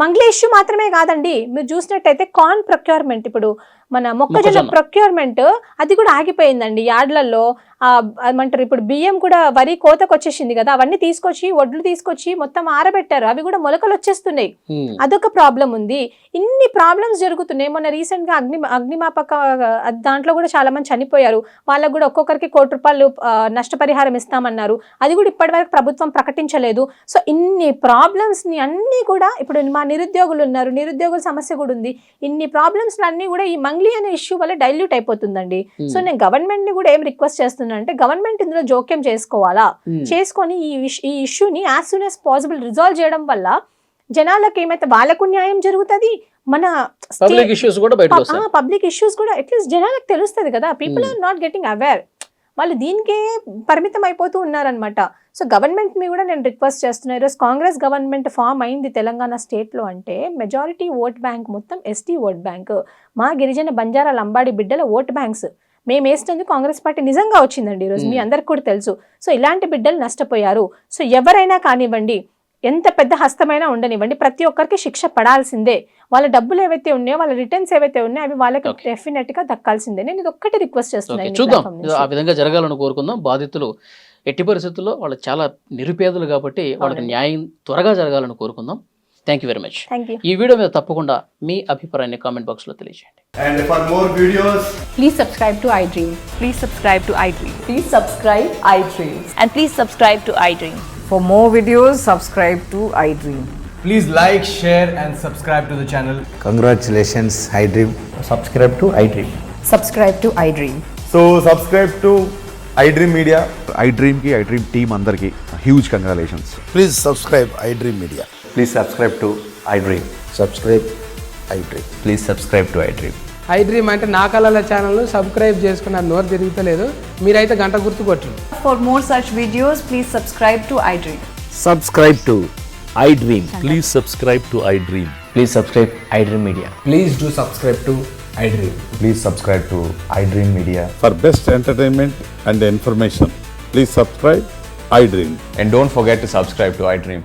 మంగ్లీ ఇష్యూ మాత్రమే కాదండి, మీరు చూసినట్టయితే కార్న్ ప్రొక్యూర్మెంట్, ఇప్పుడు మన మొక్కజొన్న ప్రొక్యూర్మెంట్ అది కూడా ఆగిపోయిందండి యార్డ్లలో. ఏమంటారు, ఇప్పుడు బియ్యం కూడా వరి కోతకు వచ్చేసింది కదా, అవన్నీ తీసుకొచ్చి వడ్లు తీసుకొచ్చి మొత్తం ఆరబెట్టారు, అవి కూడా మొలకలు వచ్చేస్తున్నాయి. అదొక ప్రాబ్లం ఉంది. ఇన్ని ప్రాబ్లమ్స్ జరుగుతున్నాయి. మొన్న రీసెంట్ గా అగ్నిమాపక దాంట్లో కూడా చాలా మంది చనిపోయారు, వాళ్ళకు కూడా ఒక్కొక్కరికి 1 కోటి రూపాయలు నష్టపరిహారం ఇస్తామన్నారు, అది కూడా ఇప్పటి వరకు ప్రభుత్వం ప్రకటించలేదు. సో ఇన్ని ప్రాబ్లమ్స్ ని అన్ని కూడా, ఇప్పుడు మా నిరుద్యోగులు ఉన్నారు, నిరుద్యోగుల సమస్య కూడా ఉంది, ఇన్ని ప్రాబ్లమ్స్ అన్ని కూడా ఈ మంగ్లీ అనే ఇష్యూ వల్ల డైల్యూట్ అయిపోతుందండి. సో నేను గవర్నమెంట్ ని కూడా ఏం రిక్వెస్ట్ చేస్తున్నాను అంటే, గవర్నమెంట్ ఇందులో జోక్యం చేసుకోవాలా, చేసుకొని ఈ ఇష్యూని as soon as possible resolve చేయడం వల్ల జనాలకు ఏమైతే వాళ్ళకు న్యాయం జరుగుతుంది, మన పబ్లిక్ ఇష్యూస్ కూడా బయటకు వస్తాయి. పబ్లిక్ ఇష్యూస్ కూడా అట్లీస్ట్ జనాలకు తెలుస్తుంది కదా. People are not getting aware, వాళ్ళు దీనికే పరిమితం అయిపోతూ ఉన్నారనమాట. సో గవర్నమెంట్ మీ కూడా నేను రిక్వెస్ట్ చేస్తున్నాను, ఈరోజు కాంగ్రెస్ గవర్నమెంట్ ఫామ్ అయింది తెలంగాణ స్టేట్లో అంటే మెజారిటీ ఓట్ బ్యాంక్ మొత్తం ఎస్టీ ఓట్ బ్యాంక్, మా గిరిజన బంజారా లంబాడి బిడ్డల ఓట్ బ్యాంక్స్. మేము వేసినందుకు కాంగ్రెస్ పార్టీ నిజంగా వచ్చిందండి ఈరోజు, మీ అందరికి కూడా తెలుసు. సో ఇలాంటి బిడ్డలు నష్టపోయారు. సో ఎవరైనా కానివ్వండి, ఎంత పెద్ద హస్తమైనా ఉండనివ్వండి, ప్రతి ఒక్కరికి శిక్ష పడాల్సిందే. వాళ్ళ డబ్బులు ఏవైతే ఉన్నాయో, వాళ్ళ రిటర్న్స్ ఏవైతే ఉన్నాయో అవి వాళ్ళకి డెఫినెట్ గా దక్కాల్సిందే. నేను ఇది ఒక్కటి రిక్వెస్ట్ చేస్తున్నాను. చూద్దాం, ఆ విధంగా జరగాలని కోరుకుందాం. బాధితులు ఎట్టి పరిస్థితుల్లో వాళ్ళు చాలా నిరుపేదలు కాబట్టి వాళ్ళకి న్యాయం త్వరగా జరగాలని కోరుకుందాం. Thank you very much. ఈ వీడియో మీద తప్పకుండా మీ అభిప్రాయాన్ని కామెంట్ బాక్స్ లో తెలియజేయండి. And for more videos, Please subscribe to iDream. Please subscribe to iDream. Please subscribe iDream. And please subscribe to iDream. For more videos, subscribe to iDream. please like, share and subscribe to the channel. Congratulations, iDream. Subscribe to iDream. Subscribe to iDream. So subscribe to iDream Media. iDream team andarki huge congratulations. Please subscribe iDream Media. Please subscribe to iDream. Subscribe iDream. Please subscribe to iDream. iDream అంటే నా కళల ఛానల్ను subscribe చేసుకున్న నోరు తిరుగుతలేదు, మీరైతే గంట గుర్తు కొట్టండి. For more such videos, please subscribe to iDream. Subscribe to iDream. Please subscribe to iDream. Please subscribe iDream Media. Please do subscribe to iDream. Please subscribe to iDream Media. For best entertainment and information, please subscribe iDream. And don't forget to subscribe to iDream.